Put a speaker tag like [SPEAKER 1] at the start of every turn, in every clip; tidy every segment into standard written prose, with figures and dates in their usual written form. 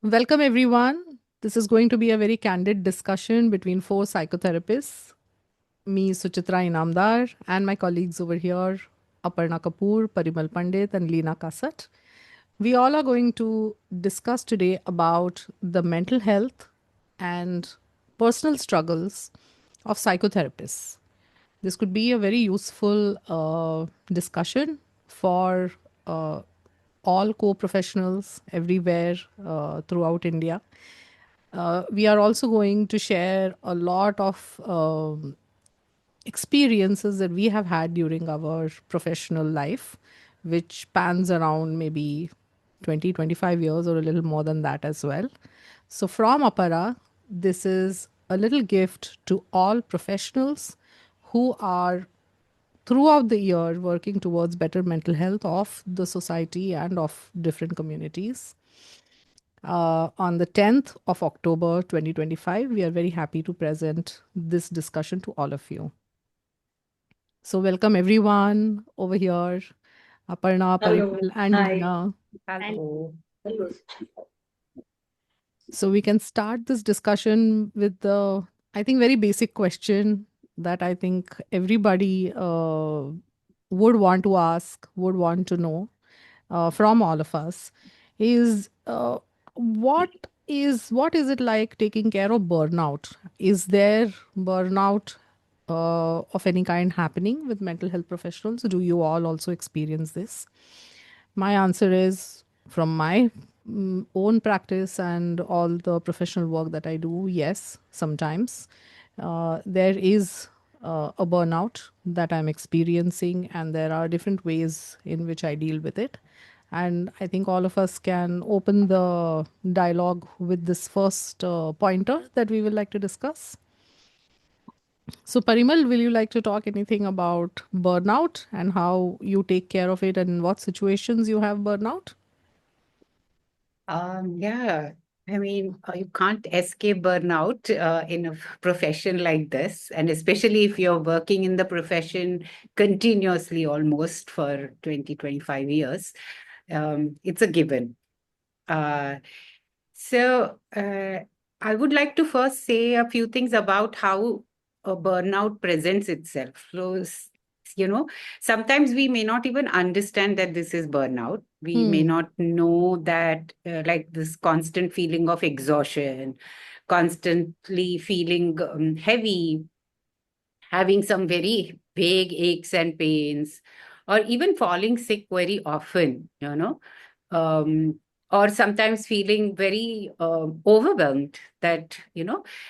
[SPEAKER 1] Welcome, everyone. This is going to be a very candid discussion between four psychotherapists, me, Suchitra Inamdar, and my colleagues over here, Aparna Kapoor, Parimal Pandit, and Leena Kasat. We all are going to discuss today about the mental health and personal struggles of psychotherapists. This could be a very useful discussion for all co professionals everywhere throughout India. We are also going to share a lot of experiences that we have had during our professional life, which spans around maybe 20, 25 years or a little more than that as well. So, from Apara, this is a little gift to all professionals who are throughout the year working towards better mental health of the society and of different communities. On the 10th of October 2025, we are very happy to present this discussion to all of you. So, welcome everyone over here, Aparna,
[SPEAKER 2] Hello.
[SPEAKER 1] Parimal, and
[SPEAKER 2] Hi.
[SPEAKER 1] Leena.
[SPEAKER 2] And
[SPEAKER 3] Hello.
[SPEAKER 2] hello.
[SPEAKER 1] So, we can start this discussion with the, I think, very basic question that I think everybody would want to ask, would want to know from all of us is what is it like taking care of burnout? Is there burnout of any kind happening with mental health professionals? Do you all also experience this? My answer is from my own practice and all the professional work that I do, yes, sometimes there is a burnout that I'm experiencing, and there are different ways in which I deal with it. And I think all of us can open the dialogue with this first pointer that we will like to discuss. So, Parimal, will you like to talk anything about burnout and how you take care of it and in what situations you have burnout?
[SPEAKER 3] Yeah, you can't escape burnout in a profession like this, and especially if you're working in the profession continuously almost for 20, 25 years, it's a given. Uh, so, I would like to first say a few things about how a burnout presents itself. You know, sometimes we may not even understand that this is burnout. We may
[SPEAKER 1] Hmm.
[SPEAKER 3] not know that, like this constant feeling of exhaustion, constantly feeling heavy, having some very vague aches and pains, or even falling sick very often, um, or sometimes feeling very overwhelmed that,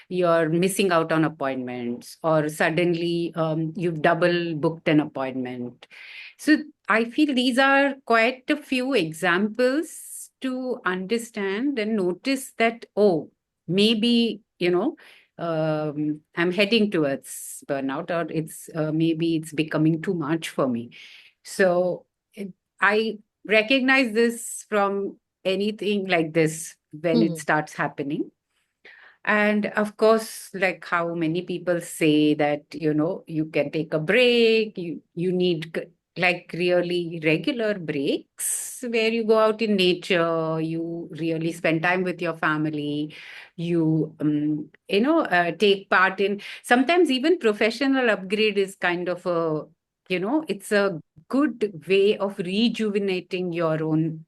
[SPEAKER 3] you're missing out on appointments, or suddenly you've double booked an appointment. So I feel these are quite a few examples to understand and notice that, oh, maybe, I'm heading towards burnout, or it's maybe it's becoming too much for me. So I recognize this from anything like this when it
[SPEAKER 1] Hmm.
[SPEAKER 3] starts happening. And of course, like how many people say that, you can take a break, you need like really regular breaks where you go out in nature, you really spend time with your family, you take part in sometimes even professional upgrade is kind of it's a good way of rejuvenating your own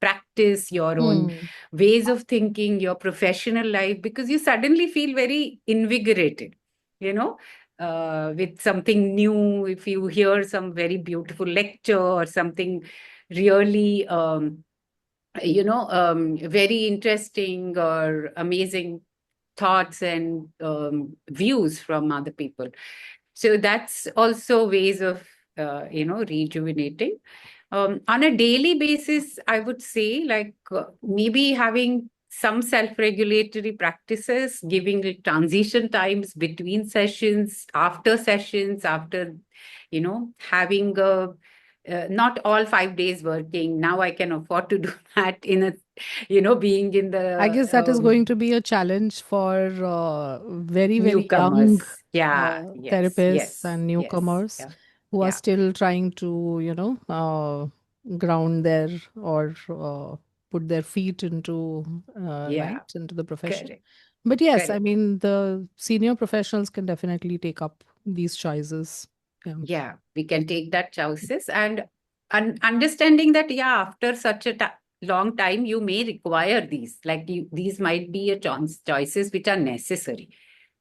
[SPEAKER 3] practice, your own
[SPEAKER 1] Hmm.
[SPEAKER 3] ways of thinking, your professional life, because you suddenly feel very invigorated, you know, with something new. If you hear some very beautiful lecture or something really, very interesting or amazing thoughts and views from other people. So that's also ways of, rejuvenating. On a daily basis, I would say, like maybe having some self-regulatory practices, giving like transition times between sessions, after, having not all 5 days working. Now I can afford to do that in a, being in
[SPEAKER 1] I
[SPEAKER 3] the
[SPEAKER 1] guess that is going to be a challenge for very, very young
[SPEAKER 3] newcomers. Yeah, yes,
[SPEAKER 1] therapists
[SPEAKER 3] yes,
[SPEAKER 1] and
[SPEAKER 3] yes,
[SPEAKER 1] newcomers
[SPEAKER 3] yeah,
[SPEAKER 1] who are
[SPEAKER 3] yeah.
[SPEAKER 1] still trying to, ground their or put their feet into
[SPEAKER 3] Yeah,
[SPEAKER 1] right into the profession.
[SPEAKER 3] correct,
[SPEAKER 1] But yes, I
[SPEAKER 3] correct.
[SPEAKER 1] mean the senior professionals can definitely take up these choices. Yeah.
[SPEAKER 3] Yeah, we can take that choices, and understanding that, yeah, after such a long time, you may require these. Like these might be a choices which are necessary,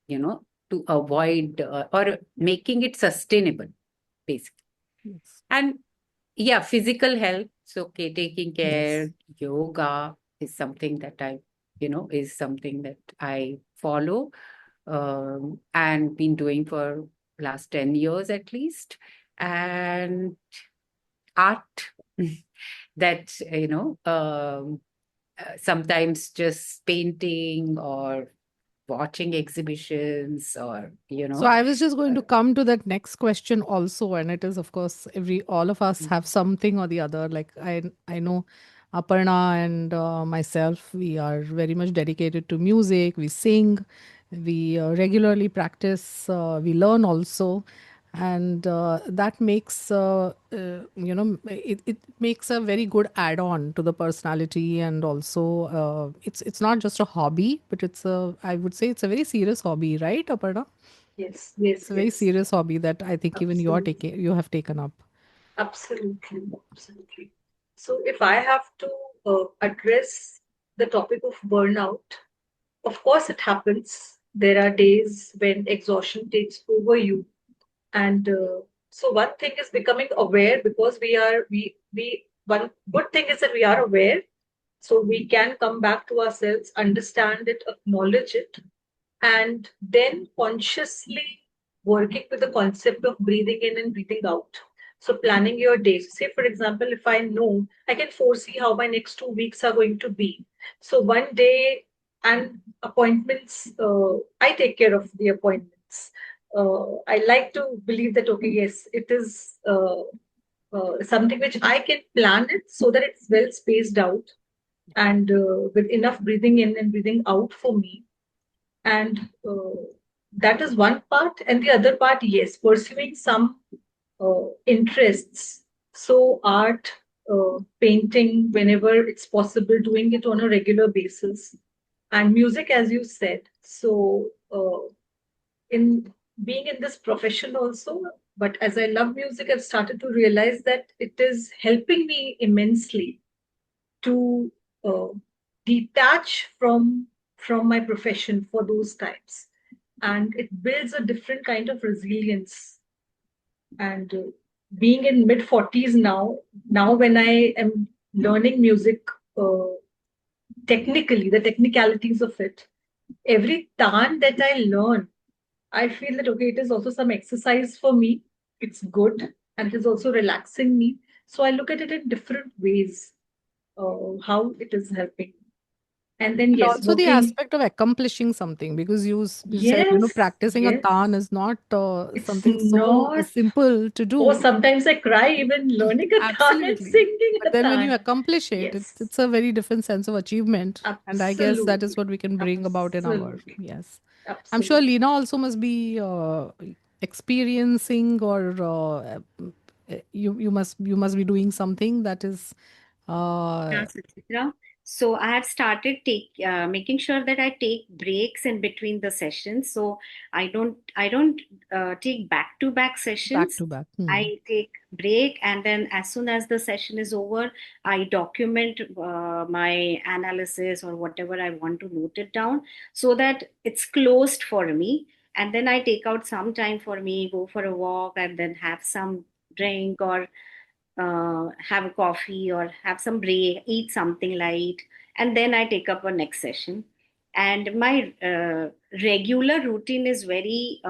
[SPEAKER 3] you know, to avoid or making it sustainable, basically.
[SPEAKER 1] Yes.
[SPEAKER 3] And yeah, physical health. So, okay, taking
[SPEAKER 1] Yes.
[SPEAKER 3] care, yoga is something that is something that I follow, and been doing for last 10 years at least. And art that, sometimes just painting or watching exhibitions or,
[SPEAKER 1] So I was just going to come to that next question also, and it is of course every all of us have something or the other. Like I know Aparna and myself, we are very much dedicated to music. We sing, we regularly practice, we learn also, and that makes it makes a very good add-on to the personality, and also it's not just a hobby, but it's a, I would say it's a very serious hobby, right, Aparna?
[SPEAKER 2] Yes,
[SPEAKER 1] It's
[SPEAKER 2] yes,
[SPEAKER 1] a very
[SPEAKER 2] yes.
[SPEAKER 1] serious hobby that I think even
[SPEAKER 2] Absolutely.
[SPEAKER 1] you have taken up.
[SPEAKER 2] Absolutely. Absolutely. So if I have to address the topic of burnout, of course it happens. There are days when exhaustion takes over you. And so one thing is becoming aware, because we one good thing is that we are aware, so we can come back to ourselves, understand it, acknowledge it, and then consciously working with the concept of breathing in and breathing out. So planning your days. Say, for example, if I know I can foresee how my next 2 weeks are going to be. So one day, and appointments, I take care of the appointments. I like to believe that, okay, yes, it is something which I can plan it so that it's well spaced out, and with enough breathing in and breathing out for me. And that is one part. And the other part, yes, pursuing some interests. So art, painting, whenever it's possible, doing it on a regular basis, and music, as you said. So in being in this profession also, but as I love music, I've started to realize that it is helping me immensely to uh, detach from my profession for those times, and it builds a different kind of resilience. And being in mid 40s now when I am learning music, uh, technically the technicalities of it, every tan that I learn, I feel that, okay, it is also some exercise for me. It's good, and it is also relaxing me. So I look at it in different ways, how it is helping. And then,
[SPEAKER 1] And
[SPEAKER 2] yes,
[SPEAKER 1] also the
[SPEAKER 2] working.
[SPEAKER 1] aspect of accomplishing something, because you said,
[SPEAKER 2] Yes,
[SPEAKER 1] practicing a
[SPEAKER 2] yes.
[SPEAKER 1] tan is not
[SPEAKER 2] It's
[SPEAKER 1] something so
[SPEAKER 2] not.
[SPEAKER 1] simple to
[SPEAKER 2] Or
[SPEAKER 1] do.
[SPEAKER 2] sometimes I cry even learning a tan and
[SPEAKER 1] Absolutely.
[SPEAKER 2] singing
[SPEAKER 1] But
[SPEAKER 2] a
[SPEAKER 1] then when you
[SPEAKER 2] tan.
[SPEAKER 1] accomplish it,
[SPEAKER 2] Yes,
[SPEAKER 1] it's a very different sense of achievement. And I guess that is
[SPEAKER 2] absolutely.
[SPEAKER 1] what we can bring about in our,
[SPEAKER 2] Absolutely.
[SPEAKER 1] yes. I'm sure
[SPEAKER 2] Absolutely.
[SPEAKER 1] Lena also must be experiencing, or you must be doing something that is
[SPEAKER 4] Yeah,
[SPEAKER 1] uh,
[SPEAKER 4] Suchitra. So I have started making sure that I take breaks in between the sessions. So I don't take back to back
[SPEAKER 1] back
[SPEAKER 4] sessions.
[SPEAKER 1] to back. Hmm.
[SPEAKER 4] I take break, and then as soon as the session is over, I document my analysis or whatever I want to note it down, so that it's closed for me. And then I take out some time for me, go for a walk, and then have some drink, or have a coffee, or have some break, eat something light, and then I take up a next session. And my regular routine is very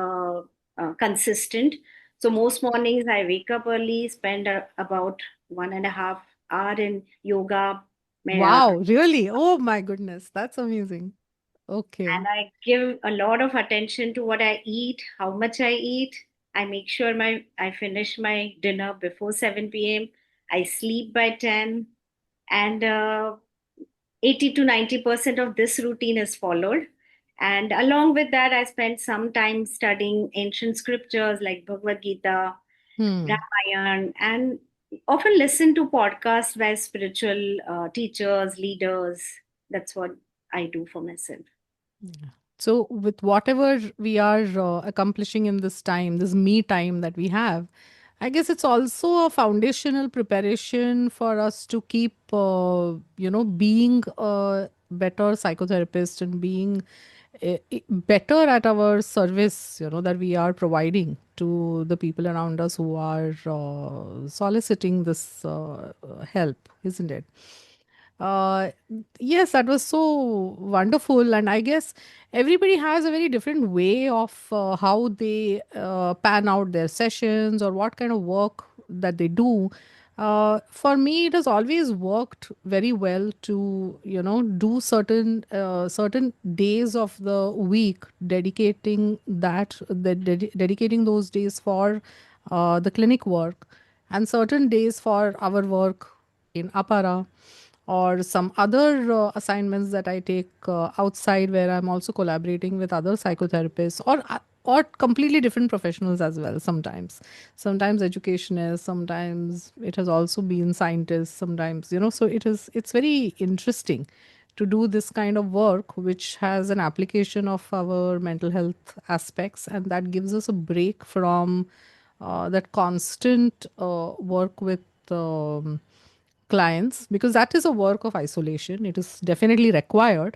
[SPEAKER 4] consistent. So most mornings I wake up early, spend about 1.5 hour in yoga, uh,
[SPEAKER 1] Wow, really? Oh my goodness, that's amazing. Okay.
[SPEAKER 4] and I give a lot of attention to what I eat, how much I eat. I make sure I finish my dinner before 7 p.m. I sleep by 10, and 80 to 90% of this routine is followed. And along with that, I spend some time studying ancient scriptures like Bhagavad Gita,
[SPEAKER 1] Hmm.
[SPEAKER 4] Ramayana, and often listen to podcasts by spiritual teachers, leaders. That's what I do for myself.
[SPEAKER 1] So, with whatever we are accomplishing in this time, this me time that we have, I guess it's also a foundational preparation for us to keep, being a better psychotherapist and being better at our service, that we are providing to the people around us who are soliciting this help, isn't it? Uh, yes, that was so wonderful. And I guess everybody has a very different way of how they pan out their sessions or what kind of work that they do. For me, it has always worked very well to, do certain days of the week, dedicating those days for the clinic work, and certain days for our work in APARA, or some other assignments that I take outside, where I'm also collaborating with other psychotherapists, or completely different professionals as well. Sometimes educationists, sometimes it has also been scientists, sometimes, so it's very interesting to do this kind of work, which has an application of our mental health aspects, and that gives us a break from that constant work with clients, because that is a work of isolation. It is definitely required,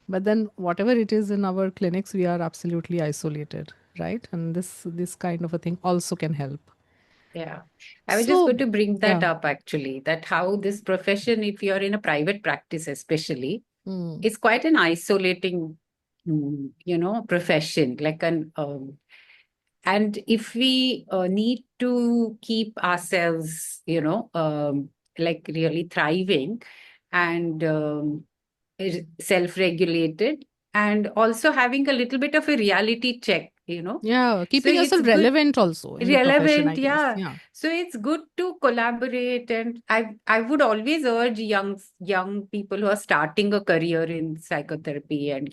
[SPEAKER 1] but then whatever it is in our clinics, we are absolutely isolated, right? And this kind of a thing also can help.
[SPEAKER 3] Yeah. I was just
[SPEAKER 1] So
[SPEAKER 3] going to bring that
[SPEAKER 1] yeah.
[SPEAKER 3] up actually, that how this profession, if you're in a private practice especially,
[SPEAKER 1] Mm.
[SPEAKER 3] is quite an isolating, profession. And if we need to keep ourselves, like really thriving and self-regulated, and also having a little bit of a reality check,
[SPEAKER 1] Yeah,
[SPEAKER 3] so
[SPEAKER 1] keeping
[SPEAKER 3] it's
[SPEAKER 1] yourself
[SPEAKER 3] good.
[SPEAKER 1] relevant also in the profession, I
[SPEAKER 3] Relevant,
[SPEAKER 1] guess.
[SPEAKER 3] yeah.
[SPEAKER 1] Yeah.
[SPEAKER 3] So it's good to collaborate, and I would always urge young people who are starting a career in psychotherapy, and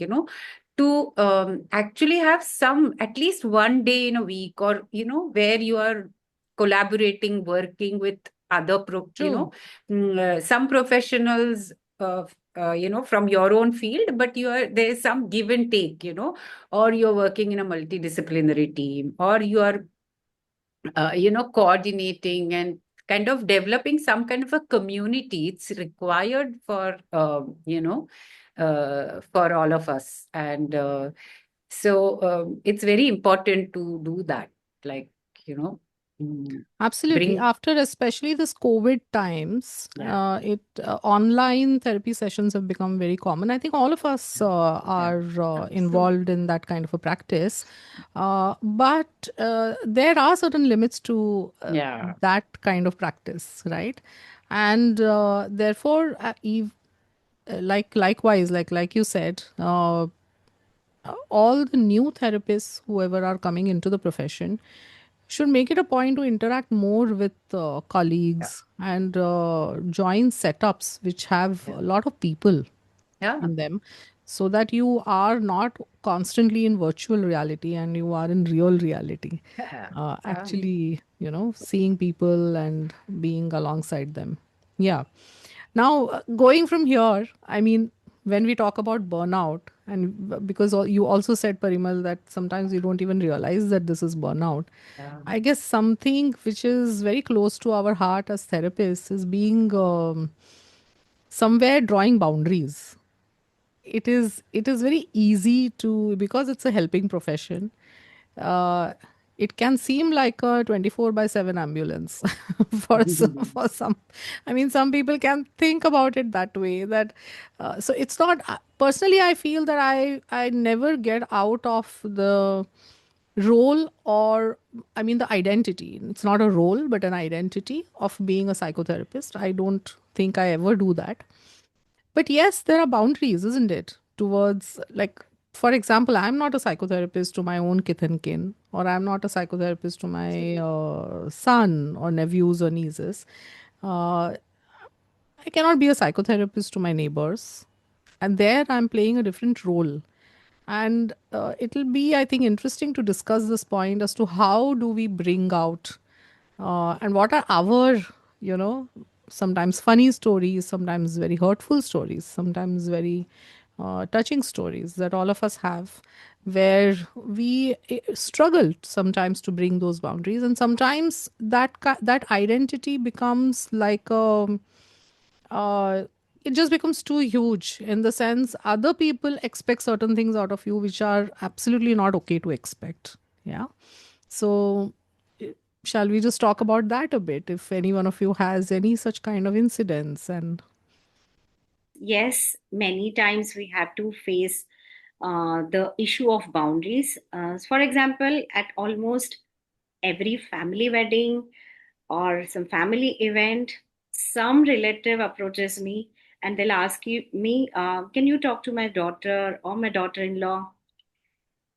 [SPEAKER 3] to actually have some, at least one day in a week, or where you are collaborating, working with other
[SPEAKER 1] True.
[SPEAKER 3] some professionals, from your own field, but there's some give and take, or you're working in a multidisciplinary team, or you are coordinating and kind of developing some kind of a community. It's required for, for all of us. And so it's very important to do that. Like, you know, mm,
[SPEAKER 1] Absolutely.
[SPEAKER 3] bring,
[SPEAKER 1] After especially this COVID times,
[SPEAKER 3] yeah,
[SPEAKER 1] it online therapy sessions have become very common. I think all of us
[SPEAKER 3] yeah,
[SPEAKER 1] are
[SPEAKER 3] absolutely.
[SPEAKER 1] involved in that kind of a practice, but there are certain limits to
[SPEAKER 3] Yeah.
[SPEAKER 1] that kind of practice, right? And therefore, likewise, like you said, all the new therapists, whoever are coming into the profession, should make it a point to interact more with
[SPEAKER 3] Yeah.
[SPEAKER 1] colleagues and join setups which have
[SPEAKER 3] Yeah.
[SPEAKER 1] a lot of people
[SPEAKER 3] Yeah.
[SPEAKER 1] in them, so that you are not constantly in virtual reality and you are in real reality,
[SPEAKER 3] Yeah. Yeah.
[SPEAKER 1] actually, seeing people and being alongside them. Yeah. Now, going from here, I mean, when we talk about burnout, and because you also said, Parimal, that sometimes you don't even realize that this is burnout.
[SPEAKER 3] Yeah.
[SPEAKER 1] I guess something which is very close to our heart as therapists is being somewhere drawing boundaries. It is very easy to, because it's a helping profession, uh, it can seem like a 24 by 7 ambulance for some. I mean, some people can think about it that way, that so it's not personally, I feel that I never get out of the role, or I mean the identity. It's not a role but an identity of being a psychotherapist. I don't think I ever do that. But yes, there are boundaries, isn't it? Towards, like, for example, I'm not a psychotherapist to my own kith and kin, or I'm not a psychotherapist to my son or nephews or nieces. Uh, I cannot be a psychotherapist to my neighbors. And there I'm playing a different role. And it'll be, I think, interesting to discuss this point as to how do we bring out And what are our, you know, sometimes funny stories, sometimes very hurtful stories, sometimes very touching stories that all of us have, where we struggle sometimes to bring those boundaries, and sometimes that identity becomes like a it just becomes too huge, in the sense other people expect certain things out of you which are absolutely not okay to expect. Yeah. So shall we just talk about that a bit, if any one of you has any such kind of incidents? And
[SPEAKER 4] Yes, many times we have to face the issue of boundaries. For example, at almost every family wedding or some family event, some relative approaches me and they'll ask me, can you talk to my daughter or my daughter in law?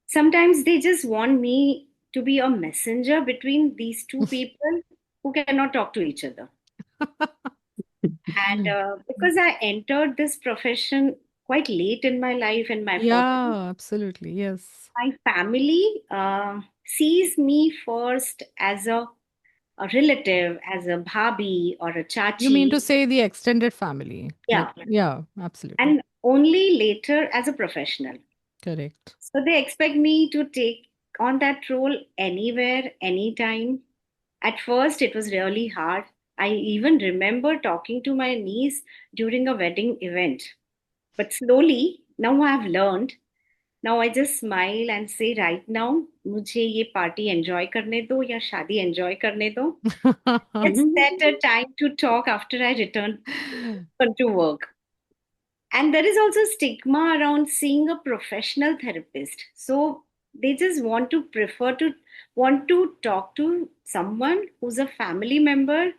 [SPEAKER 4] Sometimes they just want me to be a messenger between these two people who cannot talk to each other. And because I entered this profession quite late in my life, in my 40s,
[SPEAKER 1] yeah, absolutely, yes.
[SPEAKER 4] my family sees me first as a relative, as a bhabi or a
[SPEAKER 1] You mean to
[SPEAKER 4] chachi.
[SPEAKER 1] say the extended family, like,
[SPEAKER 4] Yeah.
[SPEAKER 1] yeah, absolutely,
[SPEAKER 4] And only later as a professional.
[SPEAKER 1] correct.
[SPEAKER 4] So they expect me to take on that role anywhere, anytime. At first, it was really hard. I even remember talking to my niece during a wedding event. But slowly, now I've learned. Now I just smile and say, right now, मुझे ये party enjoy करने दो या शादी enjoy करने दो. Let's set a time to talk after I return to work. And there is also stigma around seeing a professional therapist. So they just want to talk to someone who's a family member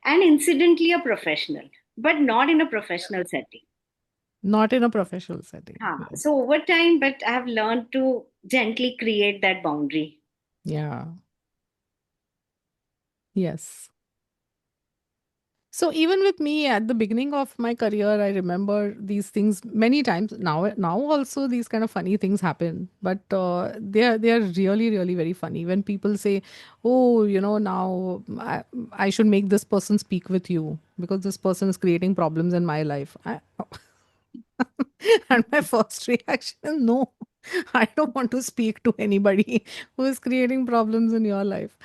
[SPEAKER 4] and incidentally a professional, but not in a professional setting.
[SPEAKER 1] Not in a professional setting, yes.
[SPEAKER 4] So over time, but I have learned to gently create that boundary.
[SPEAKER 1] Yeah, yes. So even with me at the beginning of my career, I remember these things many times. Now also these kind of funny things happen, but they are really really very funny when people say, "Oh, now I should make this person speak with you because this person is creating problems in my life." And my first reaction is no. I don't want to speak to anybody who is creating problems in your life.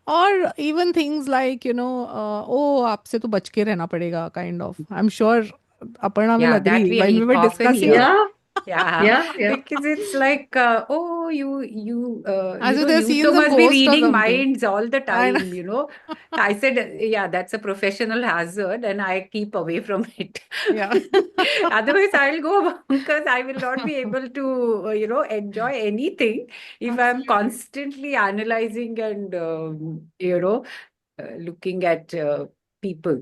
[SPEAKER 1] Or even things like, oh, आपसे तो बच के रहना पड़ेगा, kind of. I'm sure Aparna will
[SPEAKER 3] Yeah, that
[SPEAKER 1] agree. When we
[SPEAKER 3] we
[SPEAKER 1] were
[SPEAKER 3] often
[SPEAKER 1] discussing it,
[SPEAKER 3] hear.
[SPEAKER 2] Yeah,
[SPEAKER 3] Yeah,
[SPEAKER 2] yeah, yeah.
[SPEAKER 3] because it's like, oh,
[SPEAKER 1] as if they're
[SPEAKER 3] you
[SPEAKER 1] seeing
[SPEAKER 3] two
[SPEAKER 1] some
[SPEAKER 3] must be
[SPEAKER 1] ghost or
[SPEAKER 3] reading
[SPEAKER 1] something.
[SPEAKER 3] minds all the
[SPEAKER 1] And
[SPEAKER 3] time. I said, yeah, that's a professional hazard, and I keep away from it.
[SPEAKER 1] yeah.
[SPEAKER 3] Otherwise, I'll go because I will not be able to, enjoy anything if I'm
[SPEAKER 1] Absolutely.
[SPEAKER 3] constantly analyzing and, looking at people.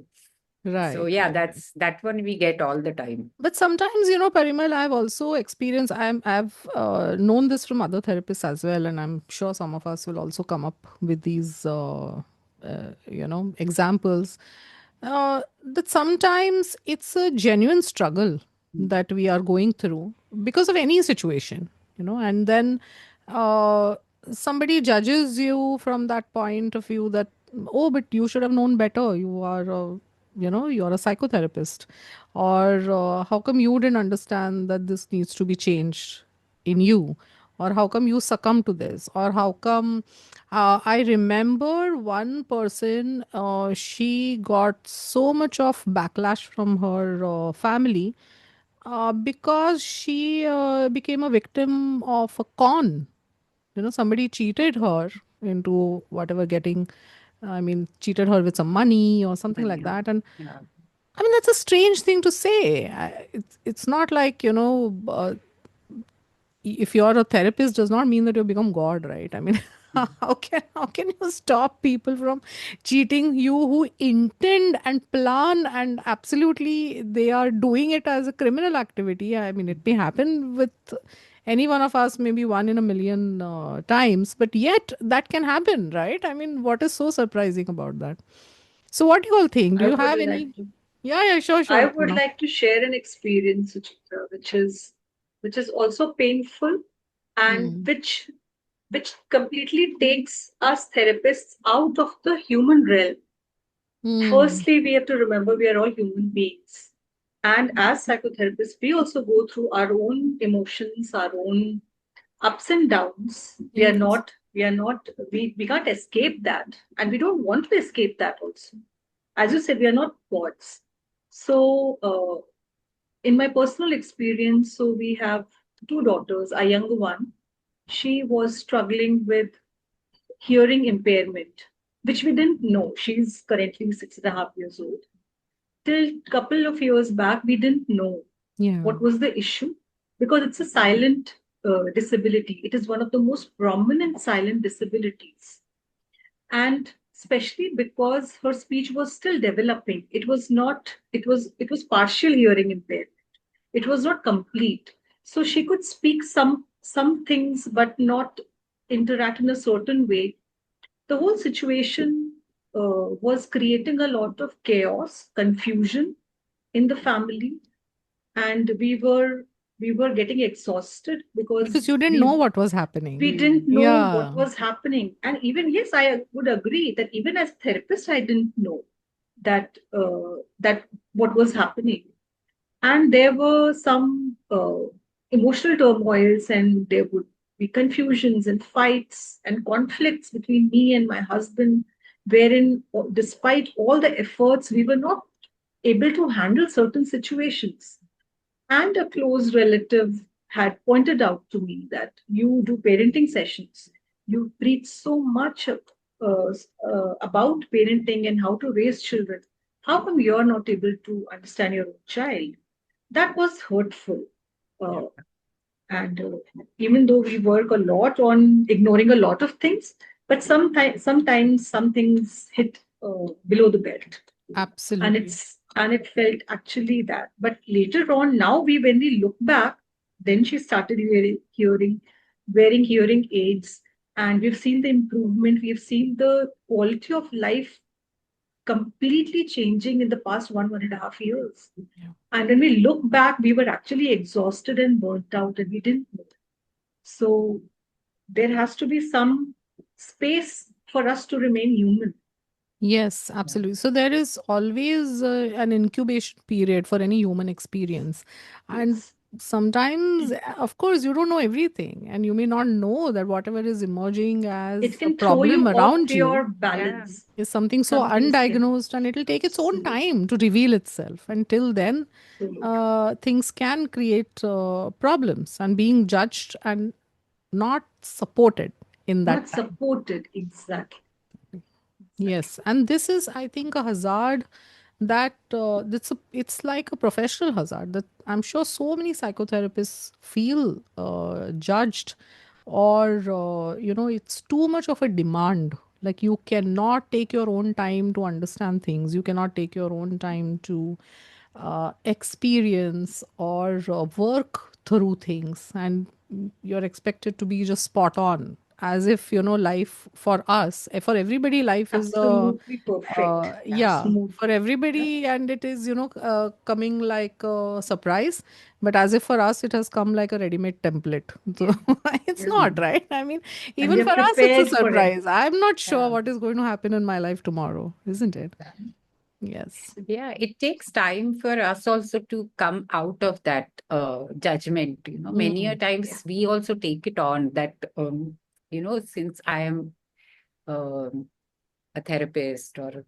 [SPEAKER 3] So
[SPEAKER 1] Right,
[SPEAKER 3] yeah,
[SPEAKER 1] right.
[SPEAKER 3] that's that one we get all the time.
[SPEAKER 1] But sometimes, Parimal, I've also experienced, I've known this from other therapists as well, and I'm sure some of us will also come up with these, examples. That sometimes it's a genuine struggle that we are going through because of any situation, and then uh, somebody judges you from that point of view that, oh, but you should have known better. You're a psychotherapist, or how come you didn't understand that this needs to be changed in you, or how come you succumb to this, or how come I remember one person, she got so much of backlash from her family because she became a victim of a con. Somebody cheated her into whatever getting, I mean, cheated her with some money or something
[SPEAKER 3] But
[SPEAKER 1] like
[SPEAKER 3] yeah,
[SPEAKER 1] that. And
[SPEAKER 3] yeah.
[SPEAKER 1] I mean, that's a strange thing to say. It's not like, if you're a therapist does not mean that you become God, right? I mean, how can you stop people from cheating you who intend and plan, and absolutely they are doing it as a criminal activity? I mean, it may happen with any one of us, maybe one in a million times, but yet that can happen, right? I mean, what is so surprising about that? So what do you all think? Do
[SPEAKER 2] I
[SPEAKER 1] you
[SPEAKER 2] would
[SPEAKER 1] have any?
[SPEAKER 2] like to.
[SPEAKER 1] Yeah, yeah, sure,
[SPEAKER 2] I
[SPEAKER 1] sure,
[SPEAKER 2] would
[SPEAKER 1] Aparna.
[SPEAKER 2] like to share an experience which is also painful and
[SPEAKER 1] Hmm.
[SPEAKER 2] which which completely takes us therapists out of the human realm. Firstly, we have to remember we are all human beings. And as psychotherapists, we also go through our own emotions, our own ups and downs.
[SPEAKER 1] Yes.
[SPEAKER 2] We can't escape that. And we don't want to escape that also. As you said, we are not gods. So, in my personal experience, so we have two daughters. A younger one, she was struggling with hearing impairment, which we didn't know. She's currently 6.5 years old. Till couple of years back, we didn't know
[SPEAKER 1] Yeah.
[SPEAKER 2] what was the issue because it's a silent disability. It is one of the most prominent silent disabilities, and especially because her speech was still developing. It was not. It was partial hearing impairment. It was not complete. So she could speak some things, but not interact in a certain way. The whole situation was creating a lot of chaos, confusion in the family, and we were getting exhausted
[SPEAKER 1] Because
[SPEAKER 2] because
[SPEAKER 1] you didn't know what was happening.
[SPEAKER 2] we didn't know what
[SPEAKER 1] Yeah.
[SPEAKER 2] was happening. And even, yes, I would agree that even as therapist, I didn't know that what was happening. And there were some emotional turmoils, and there would be confusions and fights and conflicts between me and my husband, wherein, despite all the efforts, we were not able to handle certain situations. And a close relative had pointed out to me that you do parenting sessions, you preach so much about parenting and how to raise children. How come you're not able to understand your own child? That was hurtful. Uh, and even though we work a lot on ignoring a lot of things, but sometimes some things hit below the belt, and
[SPEAKER 1] Absolutely.
[SPEAKER 2] it felt actually that. But later on, now when we look back, then she started wearing hearing aids, and we've seen the improvement. We've seen the quality of life completely changing in the past 1.5 years.
[SPEAKER 1] Yeah.
[SPEAKER 2] And when we look back, we were actually exhausted and burnt out, and we didn't know. So there has to be some space for us to remain human.
[SPEAKER 1] Yes, absolutely. So there is always an incubation period for any human experience. And
[SPEAKER 2] Yes.
[SPEAKER 1] sometimes, of course, you don't know everything, and you may not know that whatever is emerging
[SPEAKER 2] It
[SPEAKER 1] as a
[SPEAKER 2] can throw you
[SPEAKER 1] problem
[SPEAKER 2] off
[SPEAKER 1] around you
[SPEAKER 2] your
[SPEAKER 3] Yeah.
[SPEAKER 2] balance.
[SPEAKER 1] is something so
[SPEAKER 2] Some things can.
[SPEAKER 1] undiagnosed, and it'll take its own
[SPEAKER 2] Absolutely.
[SPEAKER 1] time to reveal itself. Until then,
[SPEAKER 2] Absolutely.
[SPEAKER 1] things can create problems, and being judged and not supported in
[SPEAKER 2] Not
[SPEAKER 1] that time.
[SPEAKER 2] supported, exactly.
[SPEAKER 1] Yes, and this is, I think, a hazard that it's like a professional hazard that I'm sure so many psychotherapists feel judged, or it's too much of a demand. Like, you cannot take your own time to understand things. You cannot take your own time to experience or work through things, and you're expected to be just spot on, as if life for us, for everybody, life is a
[SPEAKER 2] Absolutely perfect.
[SPEAKER 1] yeah,
[SPEAKER 2] Smooth.
[SPEAKER 1] for everybody, and it is coming like a surprise, but as if for us it has come like a ready-made template. So it's
[SPEAKER 2] Yeah.
[SPEAKER 1] not right. I mean,
[SPEAKER 2] And we
[SPEAKER 1] even
[SPEAKER 2] are
[SPEAKER 1] for us it's a
[SPEAKER 2] prepared for it.
[SPEAKER 1] surprise. I'm not sure
[SPEAKER 3] Yeah.
[SPEAKER 1] what is going to happen in my life tomorrow, isn't it? Yes.
[SPEAKER 3] Yeah, it takes time for us also to come out of that judgment. Many a
[SPEAKER 1] Mm.
[SPEAKER 3] times
[SPEAKER 2] Yeah.
[SPEAKER 3] we also take it on that, since I am um, a therapist or a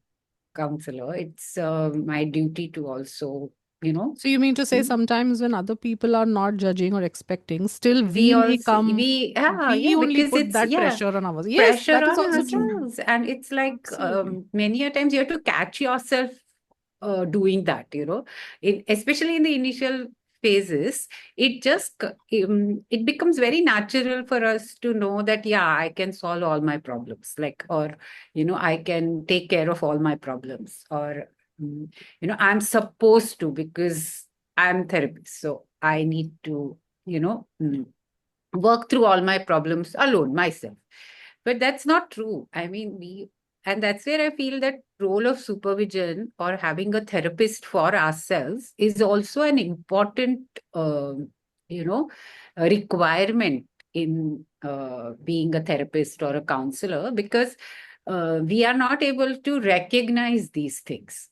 [SPEAKER 3] counselor, it's my duty to also, you know,
[SPEAKER 1] So you mean to say
[SPEAKER 3] mm,
[SPEAKER 1] sometimes when other people are not judging or expecting, still
[SPEAKER 3] we
[SPEAKER 1] we may
[SPEAKER 3] also,
[SPEAKER 1] come,
[SPEAKER 3] yeah,
[SPEAKER 1] we only
[SPEAKER 3] because
[SPEAKER 1] put
[SPEAKER 3] it's,
[SPEAKER 1] that
[SPEAKER 3] yeah,
[SPEAKER 1] pressure on ours. Yes,
[SPEAKER 3] pressure
[SPEAKER 1] that is
[SPEAKER 3] on
[SPEAKER 1] also true.
[SPEAKER 3] ourselves. And it's like
[SPEAKER 1] Absolutely.
[SPEAKER 3] many a times you have to catch yourself doing that, especially in the initial phases. It becomes very natural for us to know that, yeah, I can solve all my problems, like, or, I can take care of all my problems, or, I'm supposed to, because I'm therapist. So I need to, you know, mm, work through all my problems alone, myself. But that's not true. I mean, and that's where I feel that role of supervision or having a therapist for ourselves is also an important, you know, requirement in being a therapist or a counselor, because we are not able to recognize these things.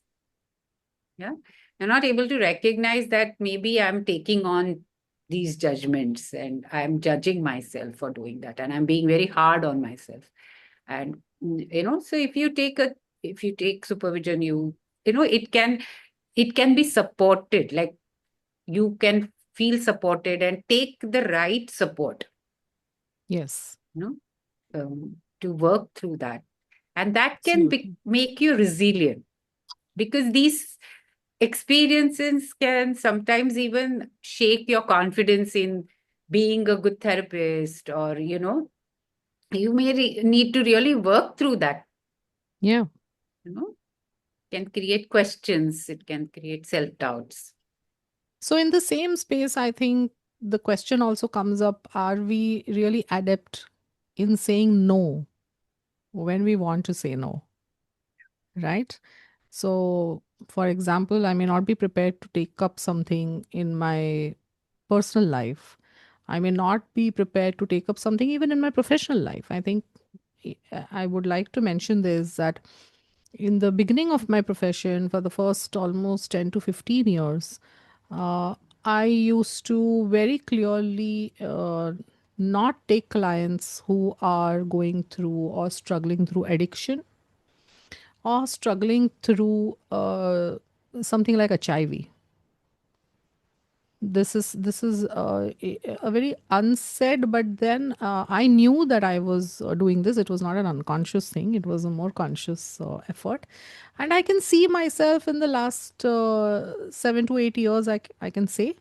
[SPEAKER 3] Yeah, you're not able to recognize that maybe I'm taking on these judgments and I'm judging myself for doing that, and I'm being very hard on myself. And so if you take supervision, it can be supported. Like, you can feel supported and take the right support,
[SPEAKER 1] Yes,
[SPEAKER 3] to work through that, and that can
[SPEAKER 1] absolutely.
[SPEAKER 3] make you resilient, because these experiences can sometimes even shake your confidence in being a good therapist, or you may need to really work through that.
[SPEAKER 1] Yeah.
[SPEAKER 3] you know can create questions, it can create self-doubts.
[SPEAKER 1] So, in the same space, I think the question also comes up, are we really adept in saying no when we want to say no? Right? So, for example, I may not be prepared to take up something in my personal life. I may not be prepared to take up something even in my professional life. I think I would like to mention this, that in the beginning of my profession, for the first almost 10 to 15 years, uh, I used to very clearly not take clients who are going through or struggling through addiction or struggling through something like HIV. This is a very unsaid, but then I knew that I was doing this. It was not an unconscious thing, it was a more conscious effort. And I can see myself in the last 7 to 8 years, I can say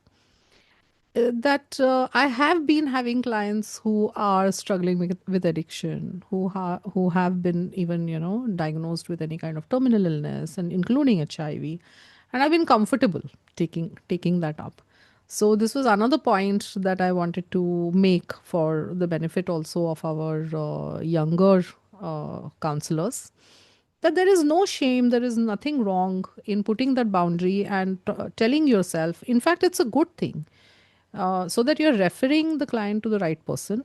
[SPEAKER 1] that I have been having clients who are struggling with addiction, who have been even diagnosed with any kind of terminal illness, and including HIV, and I've been comfortable taking that up. So this was another point that I wanted to make for the benefit also of our younger counselors, that there is no shame, there is nothing wrong in putting that boundary and telling yourself. In fact, it's a good thing, so that you're referring the client to the right person.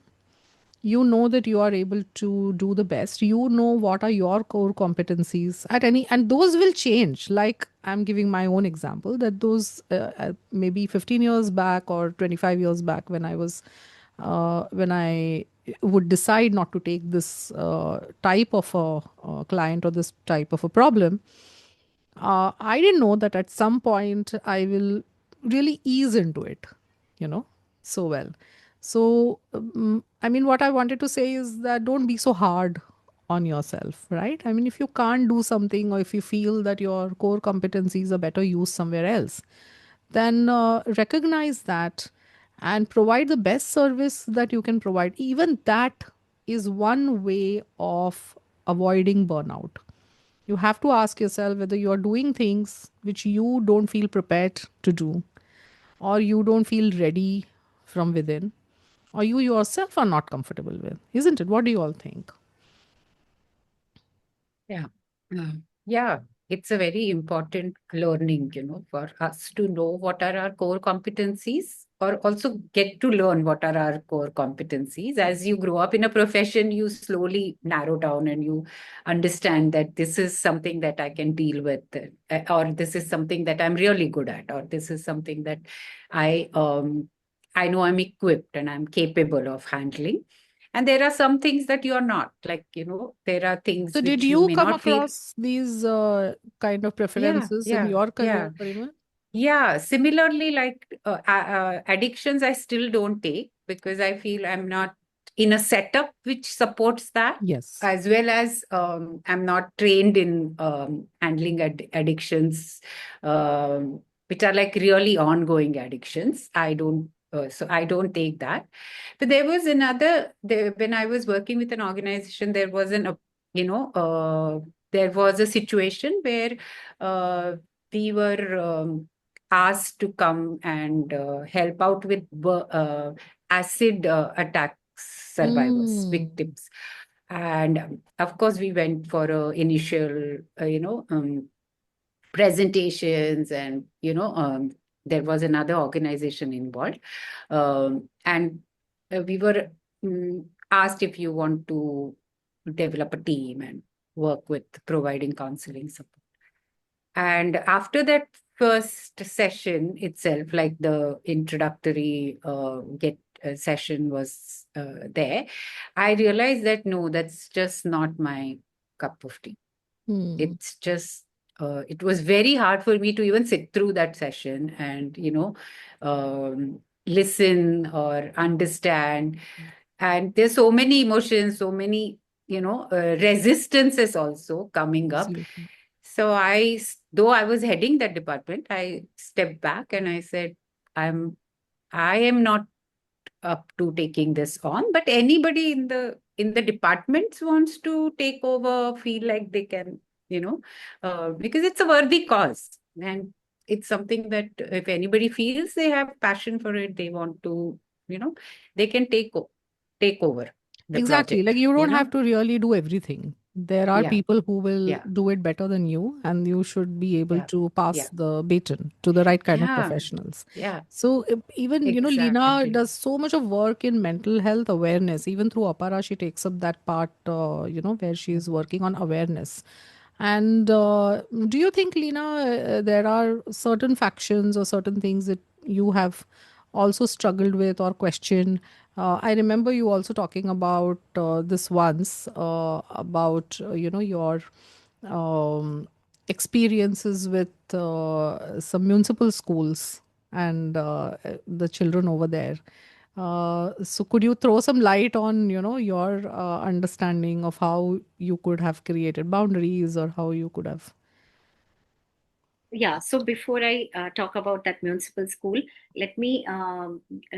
[SPEAKER 1] You know that you are able to do the best. You know what are your core competencies at any, and those will change. Like, I'm giving my own example, that those maybe 15 years back or 25 years back, when I would decide not to take this type of a client or this type of a problem, I didn't know that at some point I will really ease into it, you know, so well. So, I mean, what I wanted to say is that don't be so hard on yourself, right? I mean, if you can't do something, or if you feel that your core competencies are better used somewhere else, then recognize that and provide the best service that you can provide. Even that is one way of avoiding burnout. You have to ask yourself whether you are doing things which you don't feel prepared to do, or you don't feel ready from within, or you yourself are not comfortable with. Isn't it? What do you all think?
[SPEAKER 3] Yeah. Yeah, it's a very important learning, for us to know what are our core competencies, or also get to learn what are our core competencies. As you grow up in a profession, you slowly narrow down and you understand that this is something that I can deal with, or this is something that I'm really good at, or this is something that I I know I'm equipped and I'm capable of handling. And there are some things that you're not, like, there are things
[SPEAKER 1] So, did
[SPEAKER 3] which you
[SPEAKER 1] you
[SPEAKER 3] may
[SPEAKER 1] come
[SPEAKER 3] not feel.
[SPEAKER 1] across these kind of
[SPEAKER 3] Yeah,
[SPEAKER 1] preferences in
[SPEAKER 3] yeah,
[SPEAKER 1] your
[SPEAKER 3] yeah.
[SPEAKER 1] career, Parimal?
[SPEAKER 3] Yeah, similarly, like addictions, I still don't take, because I feel I'm not in a setup which supports that,
[SPEAKER 1] Yes.
[SPEAKER 3] as well as I'm not trained in handling addictions, which are like really ongoing addictions. So I don't take that. But when I was working with an organization, you know, there was a situation where we were asked to come and help out with acid attacks survivors,
[SPEAKER 1] Mm.
[SPEAKER 3] victims. And of course, we went for initial, presentations, and, there was another organization involved. And we were asked if you want to develop a team and work with providing counseling support. And after that first session itself, like the introductory session was there, I realized that no, that's just not my cup of tea. It's just it was very hard for me to even sit through that session and listen or understand. And there's so many emotions, so many resistances also coming up.
[SPEAKER 1] Absolutely.
[SPEAKER 3] So though I was heading that department, I stepped back and I said, I am not up to taking this on, but anybody in the departments wants to take over, feel like they can, because it's a worthy cause, and it's something that if anybody feels they have passion for it, they want to, they can take over the
[SPEAKER 1] Exactly.
[SPEAKER 3] project.
[SPEAKER 1] Like you don't have to really do everything. There are
[SPEAKER 3] Yeah,
[SPEAKER 1] people who will
[SPEAKER 3] yeah,
[SPEAKER 1] do it better than you, and you should be able
[SPEAKER 3] yeah,
[SPEAKER 1] to pass
[SPEAKER 3] yeah,
[SPEAKER 1] the baton to the right kind of
[SPEAKER 3] yeah,
[SPEAKER 1] professionals.
[SPEAKER 3] yeah,
[SPEAKER 1] So even, Lena
[SPEAKER 3] exactly.
[SPEAKER 1] does so much of work in mental health awareness. Even through APARA, she takes up that part, where she is working on awareness. And do you think, Lena, there are certain factions or certain things that you have also struggled with or questioned? I remember you also talking about this once about your experiences with some municipal schools and the children over there. So could you throw some light on your understanding of how you could have created boundaries or how you could have?
[SPEAKER 4] Yeah, so before I talk about that municipal school, let me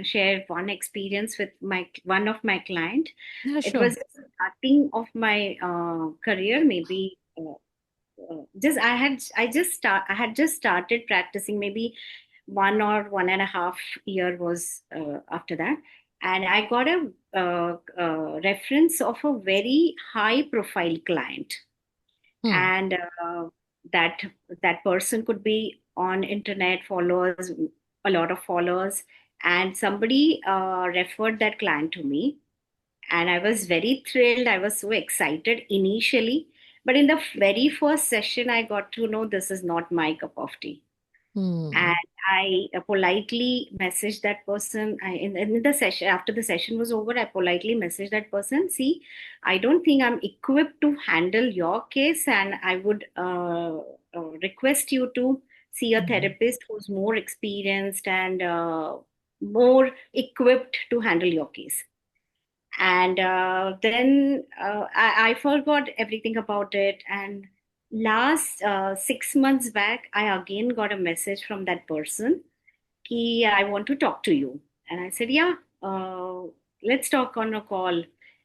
[SPEAKER 4] share one experience with my one of my client.
[SPEAKER 1] Yeah,
[SPEAKER 4] It
[SPEAKER 1] sure.
[SPEAKER 4] was the starting of my career, maybe just I had just started practicing, maybe 1 or 1.5 year was after that, and I got a reference of a very high profile client,
[SPEAKER 1] Hmm.
[SPEAKER 4] and that that person could be on internet, followers, a lot of followers, and somebody referred that client to me, and I was very thrilled. I was so excited initially, but in the very first session I got to know this is not my cup of tea.
[SPEAKER 1] Hmm.
[SPEAKER 4] And I politely messaged that person. In the session, after the session was over, I politely messaged that person. See, I don't think I'm equipped to handle your case, and I would request you to see a
[SPEAKER 1] Hmm.
[SPEAKER 4] therapist who's more experienced and more equipped to handle your case. And then I forgot everything about it. And last 6 months back, I again got a message from that person ki I want to talk to you. And I said, yeah, let's talk on a call.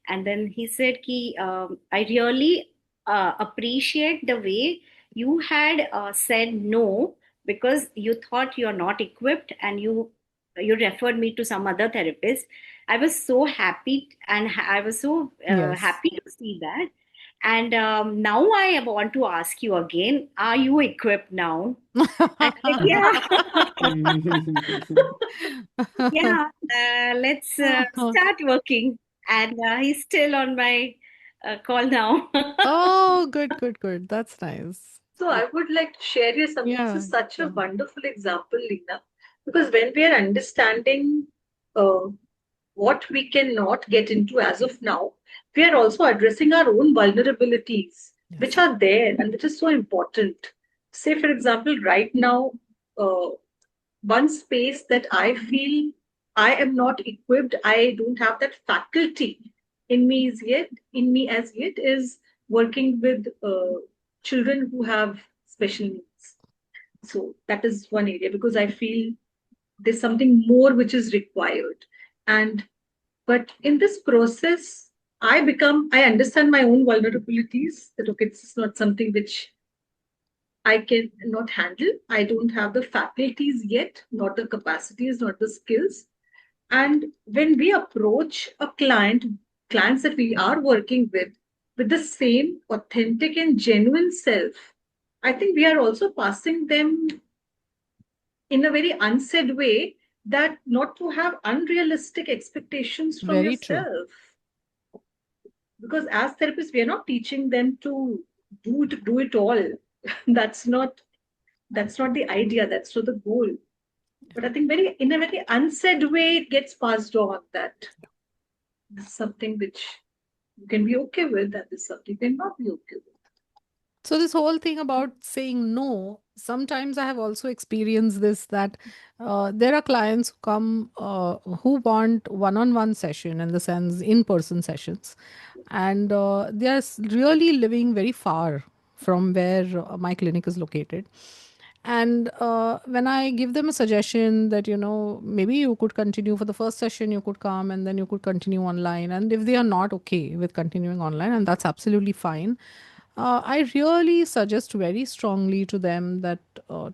[SPEAKER 4] And then he said ki I really appreciate the way you had said no, because you thought you're not equipped, and you referred me to some other therapist. I was so happy, and I was so
[SPEAKER 1] Yes.
[SPEAKER 4] happy to see that. And now I want to ask you again, are you equipped now? I said, yeah. Yeah, let's start working. And he's still on my call now.
[SPEAKER 1] Oh, good, good, good. That's nice.
[SPEAKER 2] So I would like to share you something. This
[SPEAKER 1] Yeah,
[SPEAKER 2] is such a
[SPEAKER 1] yeah.
[SPEAKER 2] wonderful example, Lina, because when we are understanding uh, what we cannot get into as of now, we are also addressing our own vulnerabilities, which
[SPEAKER 1] Yes.
[SPEAKER 2] are there and which is so important. Say, for example, right now, uh, one space that I feel I am not equipped, I don't have that faculty in me as yet is working with children who have special needs. So that is one area because I feel there's something more which is required. And but in this process, I understand my own vulnerabilities that okay, this is not something which I can not handle. I don't have the faculties yet, not the capacities, not the skills. And when we approach a clients that we are working with the same authentic and genuine self, I think we are also passing them in a very unsaid way that not to have unrealistic expectations from
[SPEAKER 1] Very true.
[SPEAKER 2] yourself. Because as therapists, we are not teaching them to do it all. that's not that's not the idea. That's not the goal. But I think very in a very unsaid way, it gets passed on that this is something which you can be okay with, and this is something you cannot be okay with.
[SPEAKER 1] So this whole thing about saying no, sometimes I have also experienced this, that there are clients who come who want one-on-one session, in the sense in-person sessions, and they are really living very far from where my clinic is located. And when I give them a suggestion that, maybe you could continue for the first session, you could come and then you could continue online. And if they are not okay with continuing online, and that's absolutely fine, I really suggest very strongly to them that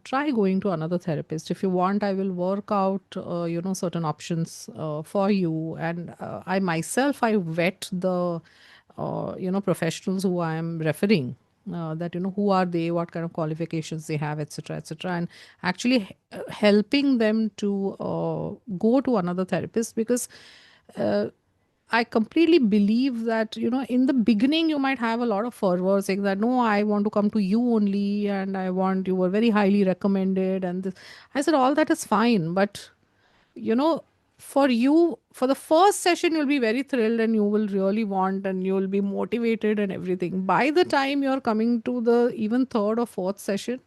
[SPEAKER 1] try going to another therapist. If you want, I will work out, certain options for you. And I myself, I vet the, professionals who I am referring. That, who are they, what kind of qualifications they have, etc., etc., and actually helping them to go to another therapist. Because uh, I completely believe that, in the beginning, you might have a lot of fervor saying that, no, I want to come to you only, and you were very highly recommended. And this, I said, all that is fine. But, you know, for you, for the first session, you'll be very thrilled and you will really want and you will be motivated and everything. By the time you're coming to the even third or fourth session,